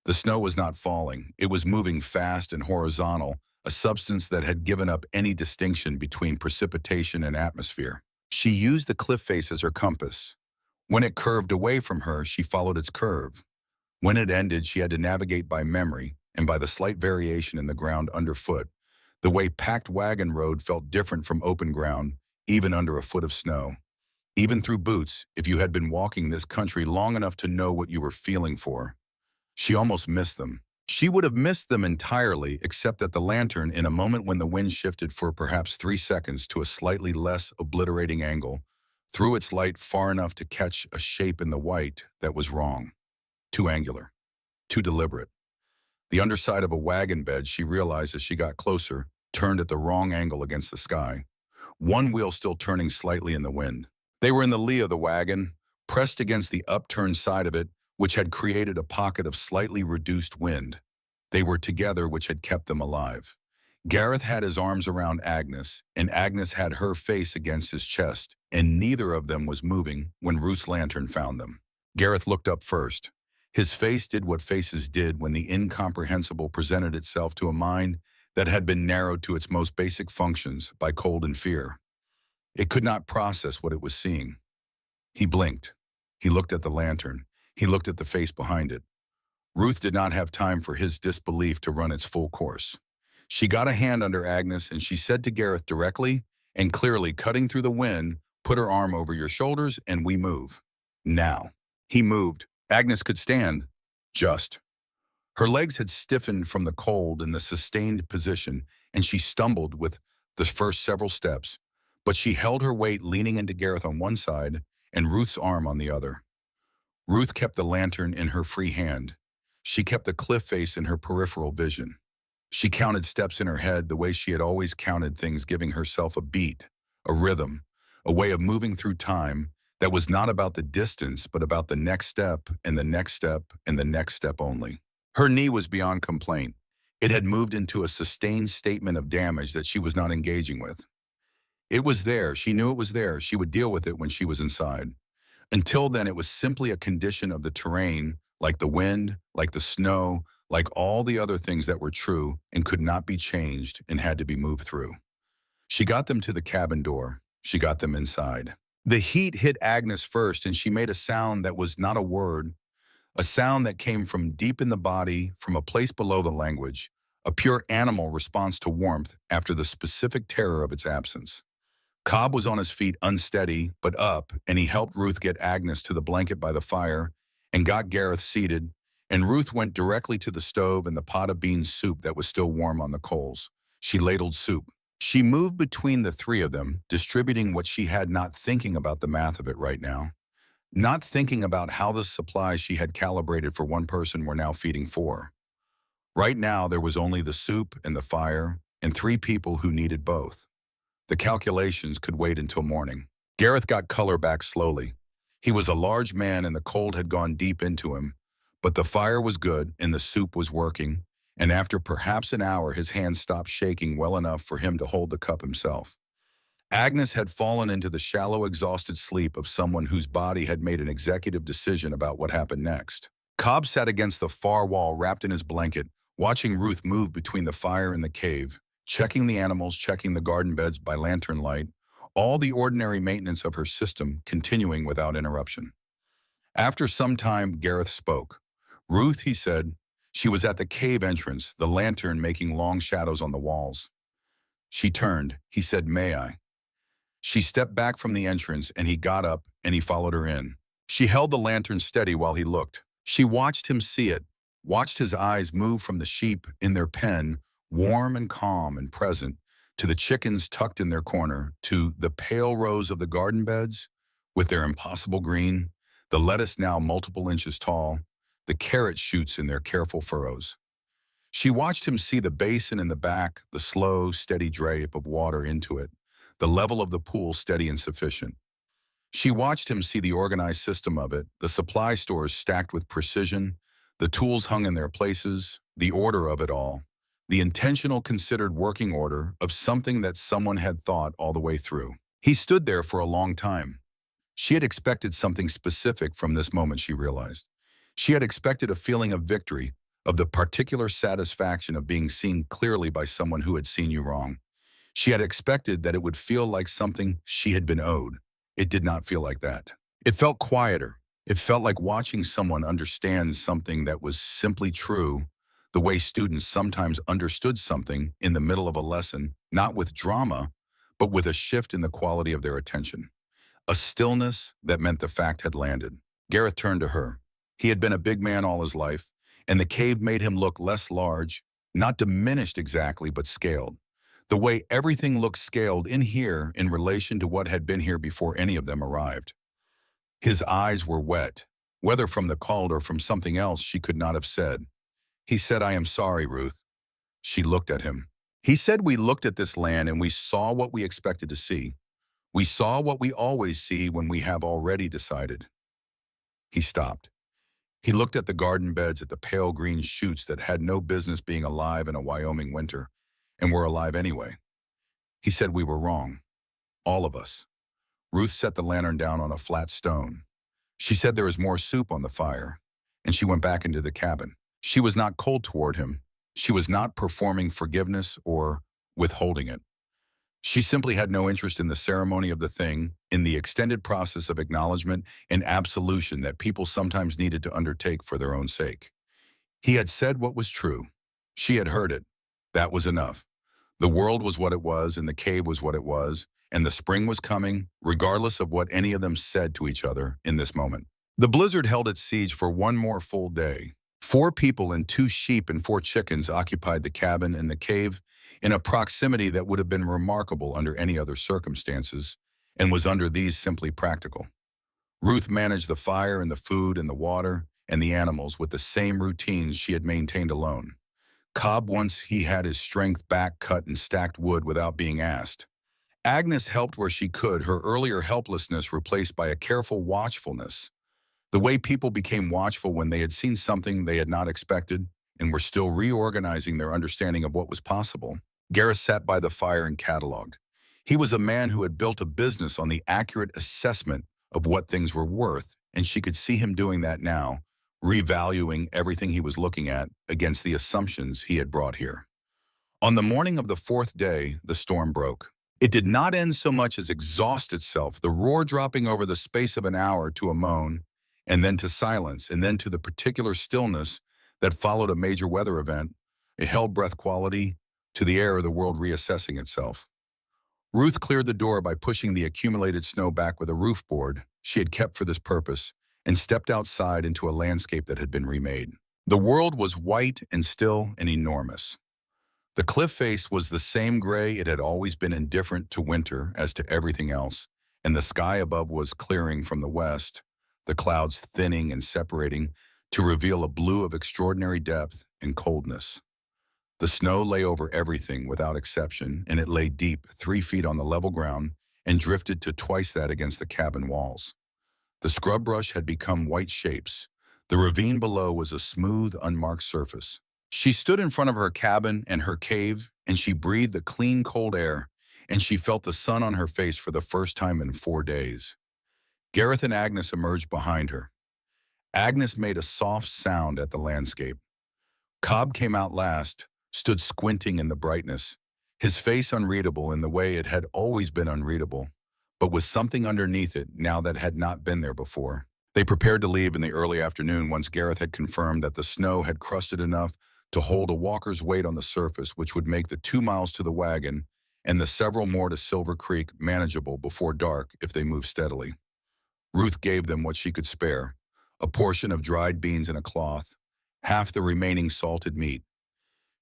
The snow was not falling. It was moving fast and horizontal, a substance that had given up any distinction between precipitation and atmosphere. She used the cliff face as her compass. When it curved away from her, she followed its curve. When it ended, she had to navigate by memory and by the slight variation in the ground underfoot. The way packed wagon road felt different from open ground, even under a foot of snow. Even through boots, if you had been walking this country long enough to know what you were feeling for. She almost missed them. She would have missed them entirely, except that the lantern, in a moment when the wind shifted for perhaps 3 seconds to a slightly less obliterating angle, threw its light far enough to catch a shape in the white that was wrong. Too angular. Too deliberate. The underside of a wagon bed, she realized as she got closer, turned at the wrong angle against the sky. One wheel still turning slightly in the wind. They were in the lee of the wagon, pressed against the upturned side of it, which had created a pocket of slightly reduced wind. They were together, which had kept them alive. Gareth had his arms around Agnes, and Agnes had her face against his chest, and neither of them was moving when Ruth's lantern found them. Gareth looked up first. His face did what faces did when the incomprehensible presented itself to a mind that had been narrowed to its most basic functions by cold and fear. It could not process what it was seeing. He blinked. He looked at the lantern. He looked at the face behind it. Ruth did not have time for his disbelief to run its full course. She got a hand under Agnes and she said to Gareth directly and clearly, cutting through the wind, put her arm over your shoulders and we move. Now. He moved. Agnes could stand. Just. Her legs had stiffened from the cold in the sustained position, and she stumbled with the first several steps, but she held her weight leaning into Gareth on one side and Ruth's arm on the other. Ruth kept the lantern in her free hand. She kept the cliff face in her peripheral vision. She counted steps in her head the way she had always counted things, giving herself a beat, a rhythm, a way of moving through time that was not about the distance, but about the next step and the next step and the next step only. Her knee was beyond complaint. It had moved into a sustained statement of damage that she was not engaging with. It was there. She knew it was there. She would deal with it when she was inside. Until then, it was simply a condition of the terrain, like the wind, like the snow, like all the other things that were true and could not be changed and had to be moved through. She got them to the cabin door. She got them inside. The heat hit Agnes first, and she made a sound that was not a word, a sound that came from deep in the body, from a place below the language, a pure animal response to warmth after the specific terror of its absence. Cobb was on his feet, unsteady, but up, and he helped Ruth get Agnes to the blanket by the fire and got Gareth seated, and Ruth went directly to the stove and the pot of bean soup that was still warm on the coals. She ladled soup. She moved between the three of them, distributing what she had, not thinking about the math of it right now, not thinking about how the supplies she had calibrated for one person were now feeding four. Right now, there was only the soup and the fire, and three people who needed both. The calculations could wait until morning. Gareth got color back slowly. He was a large man and the cold had gone deep into him, but the fire was good and the soup was working, and after perhaps an hour his hands stopped shaking well enough for him to hold the cup himself. Agnes had fallen into the shallow, exhausted sleep of someone whose body had made an executive decision about what happened next. Cobb sat against the far wall wrapped in his blanket, watching Ruth move between the fire and the cave, checking the animals, checking the garden beds by lantern light, all the ordinary maintenance of her system continuing without interruption. After some time, Gareth spoke. "Ruth," he said. She was at the cave entrance, the lantern making long shadows on the walls. She turned. He said, "May I?" She stepped back from the entrance and he got up and he followed her in. She held the lantern steady while he looked. She watched him see it, watched his eyes move from the sheep in their pen, warm and calm and present, to the chickens tucked in their corner, to the pale rows of the garden beds with their impossible green, the lettuce now multiple inches tall, the carrot shoots in their careful furrows. She watched him see the basin in the back, the slow, steady drape of water into it, the level of the pool steady and sufficient. She watched him see the organized system of it, the supply stores stacked with precision, the tools hung in their places, the order of it all, the intentional considered working order of something that someone had thought all the way through. He stood there for a long time. She had expected something specific from this moment, she realized. She had expected a feeling of victory, of the particular satisfaction of being seen clearly by someone who had seen you wrong. She had expected that it would feel like something she had been owed. It did not feel like that. It felt quieter. It felt like watching someone understand something that was simply true, the way students sometimes understood something in the middle of a lesson, not with drama, but with a shift in the quality of their attention. A stillness that meant the fact had landed. Gareth turned to her. He had been a big man all his life, and the cave made him look less large, not diminished exactly, but scaled. The way everything looked scaled in here in relation to what had been here before any of them arrived. His eyes were wet, whether from the cold or from something else she could not have said. He said, "I am sorry, Ruth." She looked at him. He said, "We looked at this land and we saw what we expected to see. We saw what we always see when we have already decided." He stopped. He looked at the garden beds, at the pale green shoots that had no business being alive in a Wyoming winter, and were alive anyway. He said, "We were wrong. All of us." Ruth set the lantern down on a flat stone. She said, "There is more soup on the fire," and she went back into the cabin. She was not cold toward him. She was not performing forgiveness or withholding it. She simply had no interest in the ceremony of the thing, in the extended process of acknowledgement and absolution that people sometimes needed to undertake for their own sake. He had said what was true. She had heard it. That was enough. The world was what it was, and the cave was what it was, and the spring was coming, regardless of what any of them said to each other in this moment. The blizzard held its siege for one more full day. 4 people and 2 sheep and 4 chickens occupied the cabin and the cave in a proximity that would have been remarkable under any other circumstances, and was under these simply practical. Ruth managed the fire and the food and the water and the animals with the same routines she had maintained alone. Cobb, once he had his strength back, cut and stacked wood without being asked. Agnes helped where she could, her earlier helplessness replaced by a careful watchfulness. The way people became watchful when they had seen something they had not expected and were still reorganizing their understanding of what was possible. Gareth sat by the fire and cataloged. He was a man who had built a business on the accurate assessment of what things were worth, and she could see him doing that now, revaluing everything he was looking at against the assumptions he had brought here. On the morning of the 4th day, the storm broke. It did not end so much as exhaust itself, the roar dropping over the space of an hour to a moan, and then to silence, and then to the particular stillness that followed a major weather event, a held-breath quality, to the air of the world reassessing itself. Ruth cleared the door by pushing the accumulated snow back with a roof board she had kept for this purpose, and stepped outside into a landscape that had been remade. The world was white and still and enormous. The cliff face was the same gray it had always been, indifferent to winter as to everything else, and the sky above was clearing from the west, the clouds thinning and separating to reveal a blue of extraordinary depth and coldness. The snow lay over everything without exception, and it lay deep 3 feet on the level ground and drifted to twice that against the cabin walls. The scrub brush had become white shapes. The ravine below was a smooth, unmarked surface. She stood in front of her cabin and her cave, and she breathed the clean, cold air, and she felt the sun on her face for the first time in 4 days. Gareth and Agnes emerged behind her. Agnes made a soft sound at the landscape. Cobb came out last, stood squinting in the brightness, his face unreadable in the way it had always been unreadable, but with something underneath it now that had not been there before. They prepared to leave in the early afternoon once Gareth had confirmed that the snow had crusted enough to hold a walker's weight on the surface, which would make the 2 miles to the wagon and the several more to Silver Creek manageable before dark if they moved steadily. Ruth gave them what she could spare, a portion of dried beans in a cloth, half the remaining salted meat.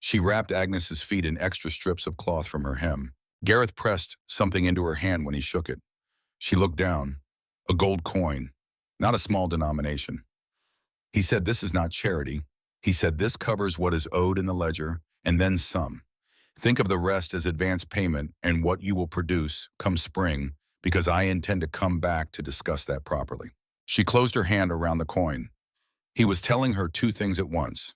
She wrapped Agnes's feet in extra strips of cloth from her hem. Gareth pressed something into her hand when he shook it. She looked down. A gold coin, not a small denomination. He said, "This is not charity." He said, "This covers what is owed in the ledger, and then some. Think of the rest as advance payment and what you will produce come spring, because I intend to come back to discuss that properly." She closed her hand around the coin. He was telling her two things at once.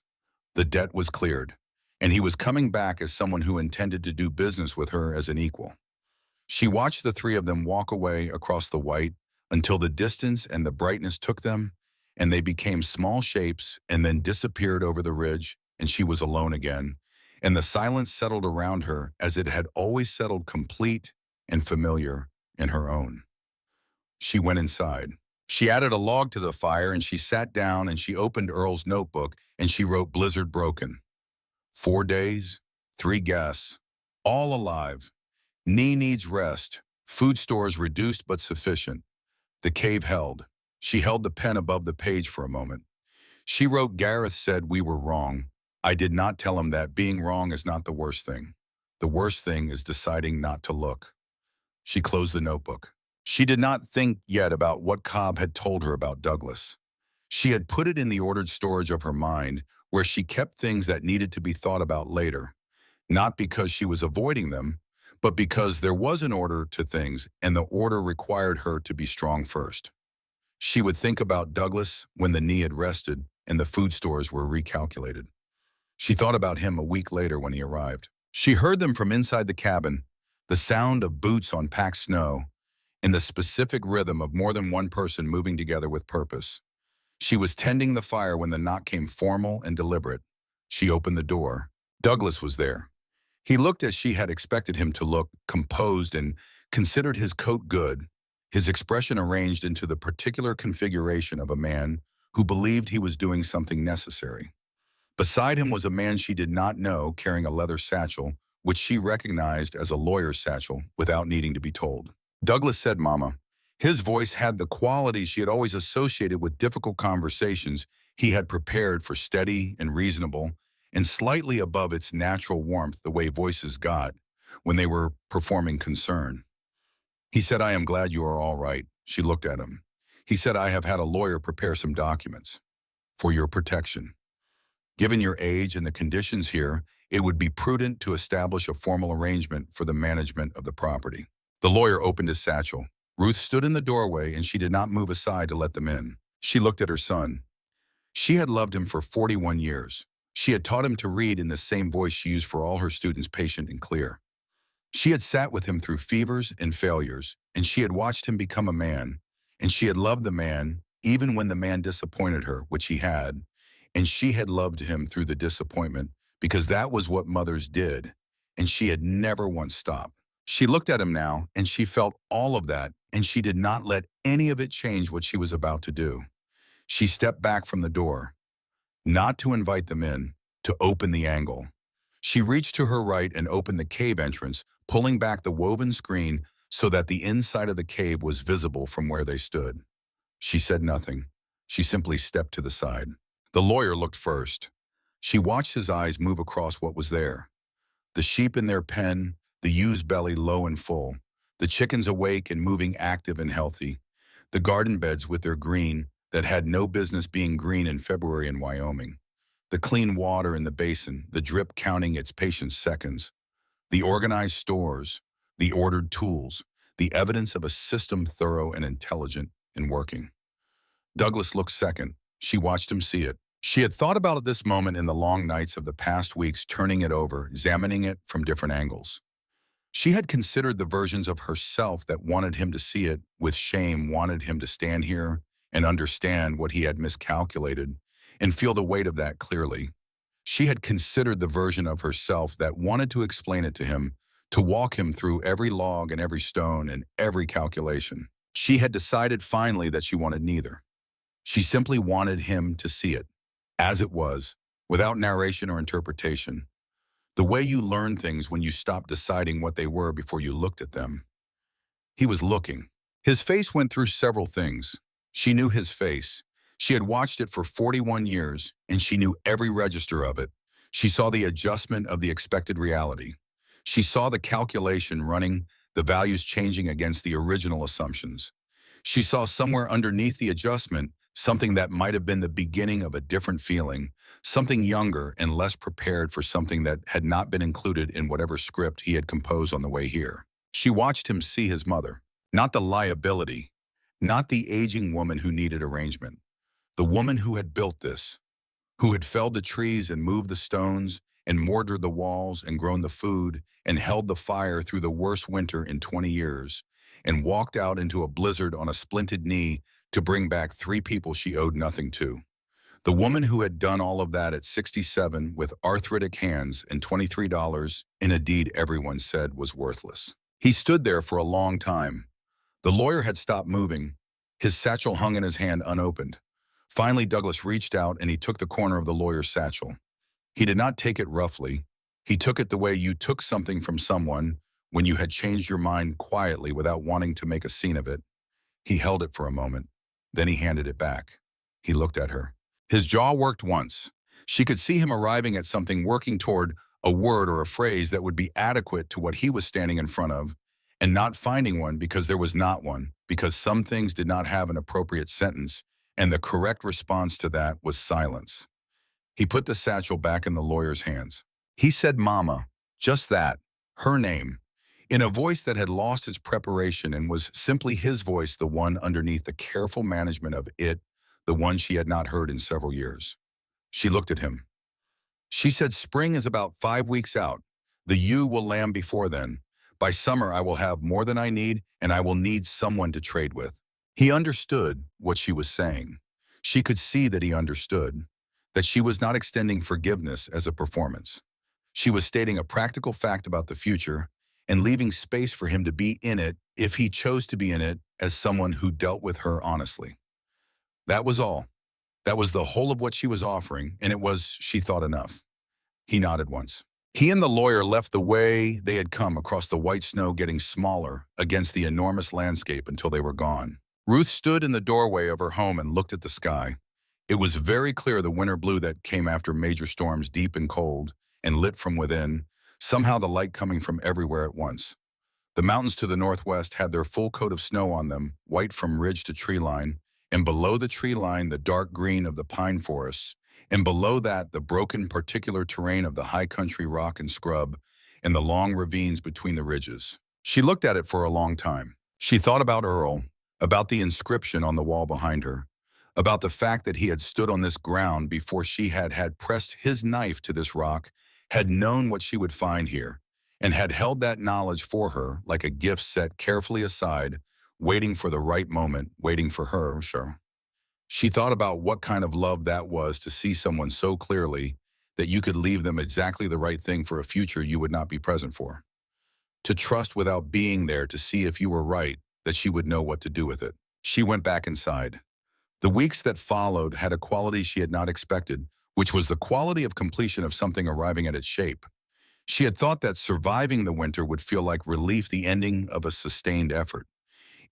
The debt was cleared, and he was coming back as someone who intended to do business with her as an equal. She watched the three of them walk away across the white until the distance and the brightness took them, and they became small shapes and then disappeared over the ridge, and she was alone again, and the silence settled around her as it had always settled, complete and familiar in her own. She went inside. She added a log to the fire, and she sat down and she opened Earl's notebook and she wrote "Blizzard broken. 4 days, 3 guests, all alive. Knee needs rest. Food stores reduced but sufficient. The cave held. She held the pen above the page for a moment. She wrote, "Gareth said we were wrong. I did not tell him that being wrong is not the worst thing. The worst thing is deciding not to look." She closed the notebook. She did not think yet about what Cobb had told her about Douglas. She had put it in the ordered storage of her mind, where she kept things that needed to be thought about later, not because she was avoiding them, but because there was an order to things, and the order required her to be strong first. She would think about Douglas when the knee had rested and the food stores were recalculated. She thought about him a week later when he arrived. She heard them from inside the cabin, the sound of boots on packed snow, and the specific rhythm of more than one person moving together with purpose. She was tending the fire when the knock came formal and deliberate. She opened the door. Douglas was there. He looked as she had expected him to look, composed, and considered his coat good, his expression arranged into the particular configuration of a man who believed he was doing something necessary. Beside him was a man she did not know, carrying a leather satchel, which she recognized as a lawyer's satchel without needing to be told. Douglas said, "Mama." His voice had the quality she had always associated with difficult conversations he had prepared for, steady and reasonable, and slightly above its natural warmth the way voices got when they were performing concern. He said, "I am glad you are all right." She looked at him. He said, "I have had a lawyer prepare some documents for your protection. Given your age and the conditions here, it would be prudent to establish a formal arrangement for the management of the property." The lawyer opened his satchel. Ruth stood in the doorway, and she did not move aside to let them in. She looked at her son. She had loved him for 41 years. She had taught him to read in the same voice she used for all her students, patient and clear. She had sat with him through fevers and failures, and she had watched him become a man, and she had loved the man even when the man disappointed her, which he had, and she had loved him through the disappointment because that was what mothers did, and she had never once stopped. She looked at him now, and she felt all of that, and she did not let any of it change what she was about to do. She stepped back from the door, not to invite them in, to open the angle. She reached to her right and opened the cave entrance, pulling back the woven screen so that the inside of the cave was visible from where they stood. She said nothing. She simply stepped to the side. The lawyer looked first. She watched his eyes move across what was there. The sheep in their pen, the ew's belly low and full, the chickens awake and moving active and healthy, the garden beds with their green that had no business being green in February in Wyoming, the clean water in the basin, the drip counting its patient's seconds, the organized stores, the ordered tools, the evidence of a system thorough and intelligent in working. Douglas looked second. She watched him see it. She had thought about this moment in the long nights of the past weeks, turning it over, examining it from different angles. She had considered the versions of herself that wanted him to see it with shame, wanted him to stand here and understand what he had miscalculated and feel the weight of that clearly. She had considered the version of herself that wanted to explain it to him, to walk him through every log and every stone and every calculation. She had decided finally that she wanted neither. She simply wanted him to see it, as it was, without narration or interpretation. The way you learn things when you stop deciding what they were before you looked at them. He was looking. His face went through several things. She knew his face. She had watched it for 41 years, and she knew every register of it. She saw the adjustment of the expected reality. She saw the calculation running, the values changing against the original assumptions. She saw somewhere underneath the adjustment something that might have been the beginning of a different feeling, something younger and less prepared for something that had not been included in whatever script he had composed on the way here. She watched him see his mother, not the liability, not the aging woman who needed arrangement, the woman who had built this, who had felled the trees and moved the stones and mortared the walls and grown the food and held the fire through the worst winter in 20 years and walked out into a blizzard on a splinted knee to bring back 3 people she owed nothing to. The woman who had done all of that at 67 with arthritic hands and $23 in a deed everyone said was worthless. He stood there for a long time. The lawyer had stopped moving. His satchel hung in his hand unopened. Finally, Douglas reached out and he took the corner of the lawyer's satchel. He did not take it roughly. He took it the way you took something from someone when you had changed your mind quietly without wanting to make a scene of it. He held it for a moment. Then he handed it back. He looked at her. His jaw worked once. She could see him arriving at something, working toward a word or a phrase that would be adequate to what he was standing in front of, and not finding one because there was not one, because some things did not have an appropriate sentence, and the correct response to that was silence. He put the satchel back in the lawyer's hands. He said "Mama," just that, her name, in a voice that had lost its preparation and was simply his voice, the one underneath the careful management of it, the one she had not heard in several years. She looked at him. She said, "Spring is about 5 weeks out. The ewe will lamb before then. By summer I will have more than I need, and I will need someone to trade with." He understood what she was saying. She could see that he understood, that she was not extending forgiveness as a performance. She was stating a practical fact about the future and leaving space for him to be in it if he chose to be in it as someone who dealt with her honestly. That was all. That was the whole of what she was offering, and it was, she thought, enough. He nodded once. He and the lawyer left the way they had come across the white snow, getting smaller against the enormous landscape until they were gone. Ruth stood in the doorway of her home and looked at the sky. It was very clear, the winter blue that came after major storms, deep and cold, and lit from within, somehow the light coming from everywhere at once. The mountains to the northwest had their full coat of snow on them, white from ridge to tree line, and below the tree line the dark green of the pine forests, and below that the broken particular terrain of the high country rock and scrub, and the long ravines between the ridges. She looked at it for a long time. She thought about Earl, about the inscription on the wall behind her, about the fact that he had stood on this ground before she had pressed his knife to this rock, had known what she would find here, and had held that knowledge for her like a gift set carefully aside, waiting for the right moment, waiting for her, sure. She thought about what kind of love that was, to see someone so clearly that you could leave them exactly the right thing for a future you would not be present for. To trust without being there to see if you were right, that she would know what to do with it. She went back inside. The weeks that followed had a quality she had not expected, which was the quality of completion of something arriving at its shape. She had thought that surviving the winter would feel like relief, the ending of a sustained effort.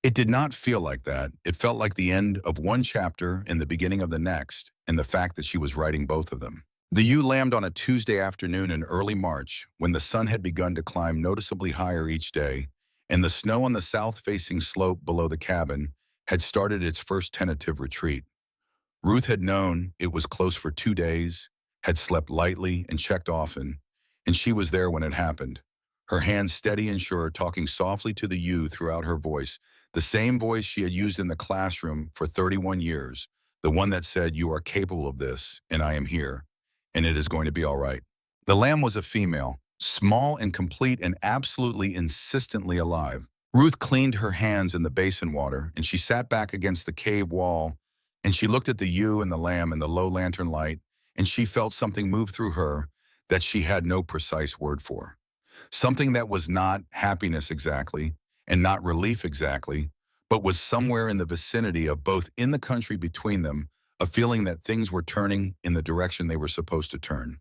It did not feel like that. It felt like the end of one chapter and the beginning of the next, and the fact that she was writing both of them. The ewe lambed on a Tuesday afternoon in early March, when the sun had begun to climb noticeably higher each day, and the snow on the south-facing slope below the cabin had started its first tentative retreat. Ruth had known it was close for 2 days, had slept lightly and checked often, and she was there when it happened. Her hands steady and sure, talking softly to the ewe throughout her voice, the same voice she had used in the classroom for 31 years, the one that said, "You are capable of this, and I am here, and it is going to be all right." The lamb was a female, small and complete and absolutely insistently alive. Ruth cleaned her hands in the basin water, and she sat back against the cave wall, and she looked at the ewe and the lamb in the low lantern light, and she felt something move through her that she had no precise word for. Something that was not happiness exactly, and not relief exactly, but was somewhere in the vicinity of both, in the country between them, a feeling that things were turning in the direction they were supposed to turn.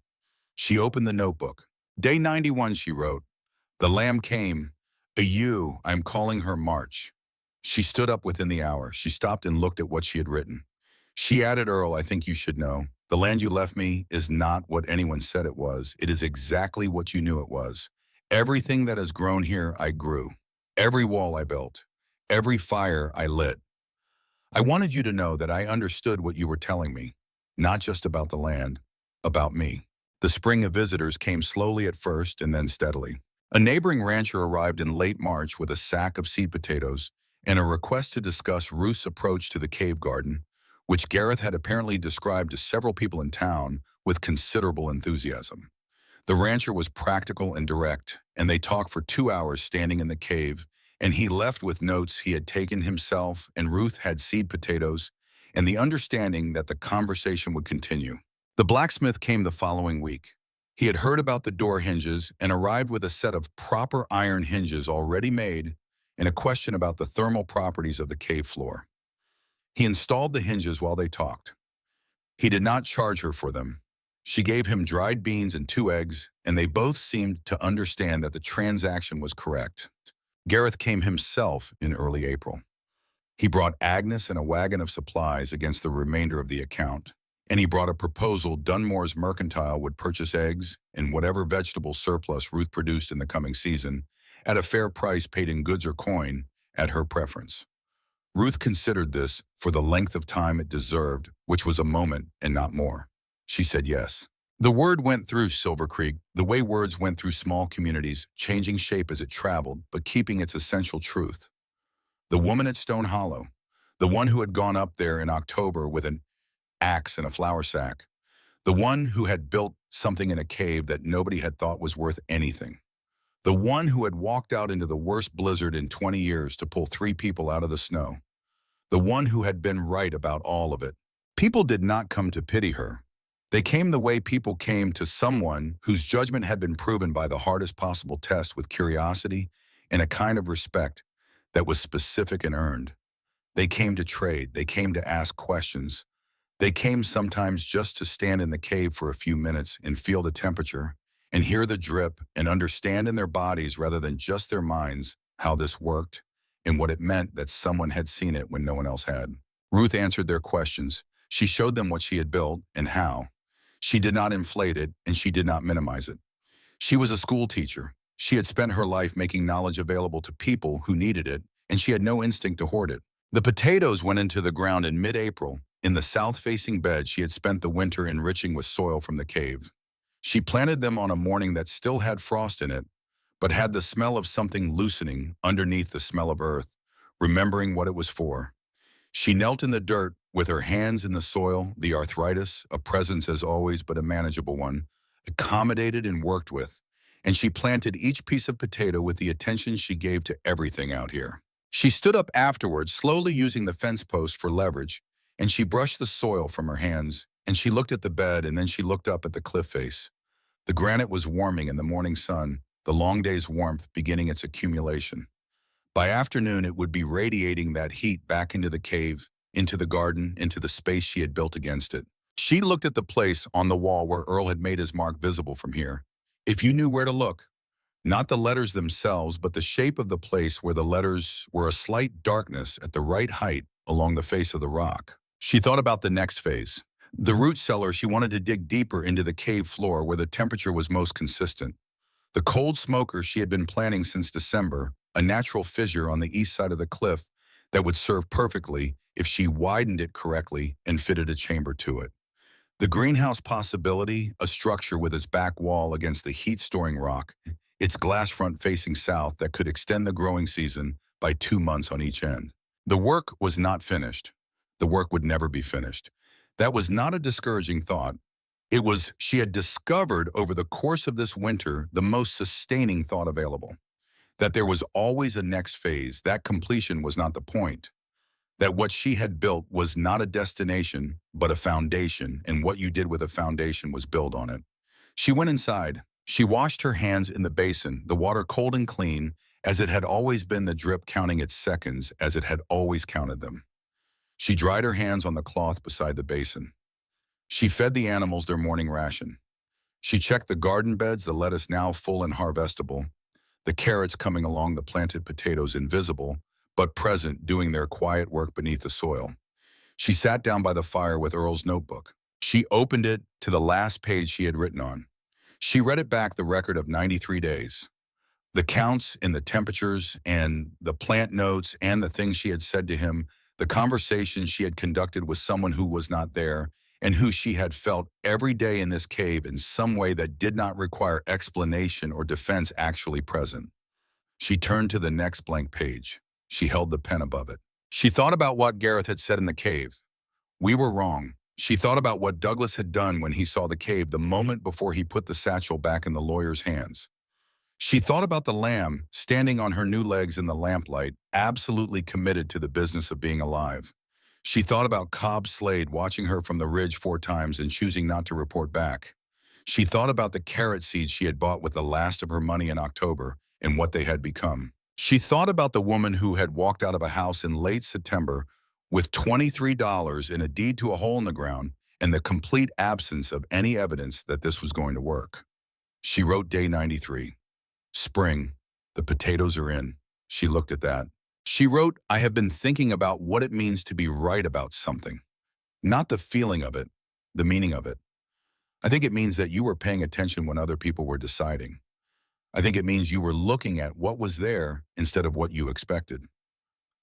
She opened the notebook. Day 91, she wrote. The lamb came. A ewe, I'm calling her March. She stood up within the hour. She stopped and looked at what she had written. She added, Earl, I think you should know. The land you left me is not what anyone said it was. It is exactly what you knew it was. Everything that has grown here, I grew. Every wall I built. Every fire I lit. I wanted you to know that I understood what you were telling me. Not just about the land, about me. The spring of visitors came slowly at first and then steadily. A neighboring rancher arrived in late March with a sack of seed potatoes and a request to discuss Ruth's approach to the cave garden, which Gareth had apparently described to several people in town with considerable enthusiasm. The rancher was practical and direct, and they talked for 2 hours standing in the cave, and he left with notes he had taken himself, and Ruth had seed potatoes, and the understanding that the conversation would continue. The blacksmith came the following week. He had heard about the door hinges and arrived with a set of proper iron hinges already made and a question about the thermal properties of the cave floor. He installed the hinges while they talked. He did not charge her for them. She gave him dried beans and 2 eggs, and they both seemed to understand that the transaction was correct. Gareth came himself in early April. He brought Agnes and a wagon of supplies against the remainder of the account, and he brought a proposal Dunmore's Mercantile would purchase eggs and whatever vegetable surplus Ruth produced in the coming season at a fair price paid in goods or coin at her preference. Ruth considered this for the length of time it deserved, which was a moment and not more. She said yes. The word went through Silver Creek the way words went through small communities, changing shape as it traveled, but keeping its essential truth. The woman at Stone Hollow, the one who had gone up there in October with an axe and a flour sack, the one who had built something in a cave that nobody had thought was worth anything, the one who had walked out into the worst blizzard in 20 years to pull 3 people out of the snow, the one who had been right about all of it. People did not come to pity her. They came the way people came to someone whose judgment had been proven by the hardest possible test with curiosity and a kind of respect that was specific and earned. They came to trade. They came to ask questions. They came sometimes just to stand in the cave for a few minutes and feel the temperature and hear the drip and understand in their bodies rather than just their minds how this worked and what it meant that someone had seen it when no one else had. Ruth answered their questions. She showed them what she had built and how. She did not inflate it, and she did not minimize it. She was a school teacher. She had spent her life making knowledge available to people who needed it, and she had no instinct to hoard it. The potatoes went into the ground in mid-April. In the south-facing bed she had spent the winter enriching with soil from the cave. She planted them on a morning that still had frost in it, but had the smell of something loosening underneath the smell of earth, remembering what it was for. She knelt in the dirt with her hands in the soil, the arthritis, a presence as always but a manageable one, accommodated and worked with, and she planted each piece of potato with the attention she gave to everything out here. She stood up afterwards, slowly using the fence post for leverage, and she brushed the soil from her hands, and she looked at the bed, and then she looked up at the cliff face. The granite was warming in the morning sun, the long day's warmth beginning its accumulation. By afternoon, it would be radiating that heat back into the cave, into the garden, into the space she had built against it. She looked at the place on the wall where Earl had made his mark visible from here. If you knew where to look, Not the letters themselves, but the shape of the place where the letters were a slight darkness at the right height along the face of the rock. She thought about the next phase. The root cellar. She wanted to dig deeper into the cave floor where the temperature was most consistent. The cold smoker she had been planning since December, a natural fissure on the east side of the cliff that would serve perfectly if she widened it correctly and fitted a chamber to it. The greenhouse possibility, a structure with its back wall against the heat-storing rock, its glass front facing south that could extend the growing season by 2 months on each end. The work was not finished. The work would never be finished. That was not a discouraging thought. It was, she had discovered over the course of this winter, the most sustaining thought available. That there was always a next phase, that completion was not the point. That what she had built was not a destination, but a foundation, and what you did with a foundation was build on it. She went inside. She washed her hands in the basin, the water cold and clean, as it had always been, the drip counting its seconds as it had always counted them. She dried her hands on the cloth beside the basin. She fed the animals their morning ration. She checked the garden beds, the lettuce now full and harvestable, the carrots coming along, the planted potatoes invisible, but present, doing their quiet work beneath the soil. She sat down by the fire with Earl's notebook. She opened it to the last page she had written on. She read it back, the record of 93 days. The counts and the temperatures and the plant notes and the things she had said to him, the conversations she had conducted with someone who was not there and who she had felt every day in this cave in some way that did not require explanation or defense actually present. She turned to the next blank page. She held the pen above it. She thought about what Gareth had said in the cave. We were wrong. She thought about what Douglas had done when he saw the cave the moment before he put the satchel back in the lawyer's hands. She thought about the lamb, standing on her new legs in the lamplight, absolutely committed to the business of being alive. She thought about Cobb Slade watching her from the ridge 4 times and choosing not to report back. She thought about the carrot seeds she had bought with the last of her money in October and what they had become. She thought about the woman who had walked out of a house in late September with $23 in a deed to a hole in the ground and the complete absence of any evidence that this was going to work. She wrote day 93. Spring. The potatoes are in. She looked at that. She wrote, I have been thinking about what it means to be right about something. Not the feeling of it, the meaning of it. I think it means that you were paying attention when other people were deciding. I think it means you were looking at what was there instead of what you expected.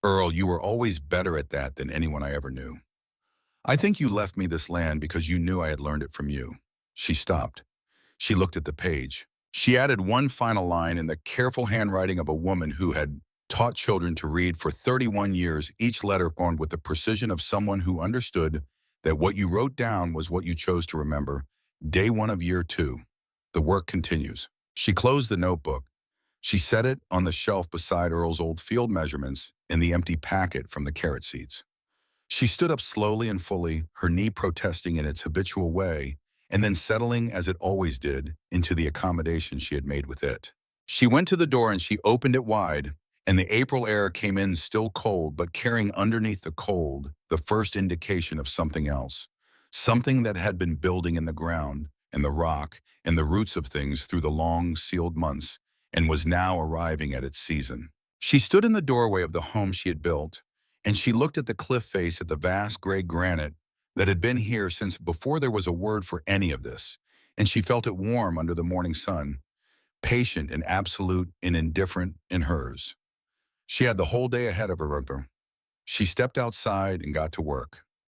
Earl, you were always better at that than anyone I ever knew. I think you left me this land because you knew I had learned it from you. She stopped. She looked at the page. She added one final line in the careful handwriting of a woman who had taught children to read for 31 years, each letter formed with the precision of someone who understood that what you wrote down was what you chose to remember. Day 1 of year 2. The work continues. She closed the notebook. She set it on the shelf beside Earl's old field measurements and the empty packet from the carrot seeds. She stood up slowly and fully, her knee protesting in its habitual way, and then settling, as it always did, into the accommodation she had made with it. She went to the door and she opened it wide, and the April air came in still cold, but carrying underneath the cold the first indication of something else, something that had been building in the ground and the rock and the roots of things through the long, sealed months, and was now arriving at its season. She stood in the doorway of the home she had built, and she looked at the cliff face, at the vast gray granite that had been here since before there was a word for any of this, and she felt it warm under the morning sun, patient and absolute and indifferent in hers. She had the whole day ahead of her. She stepped outside and got to work.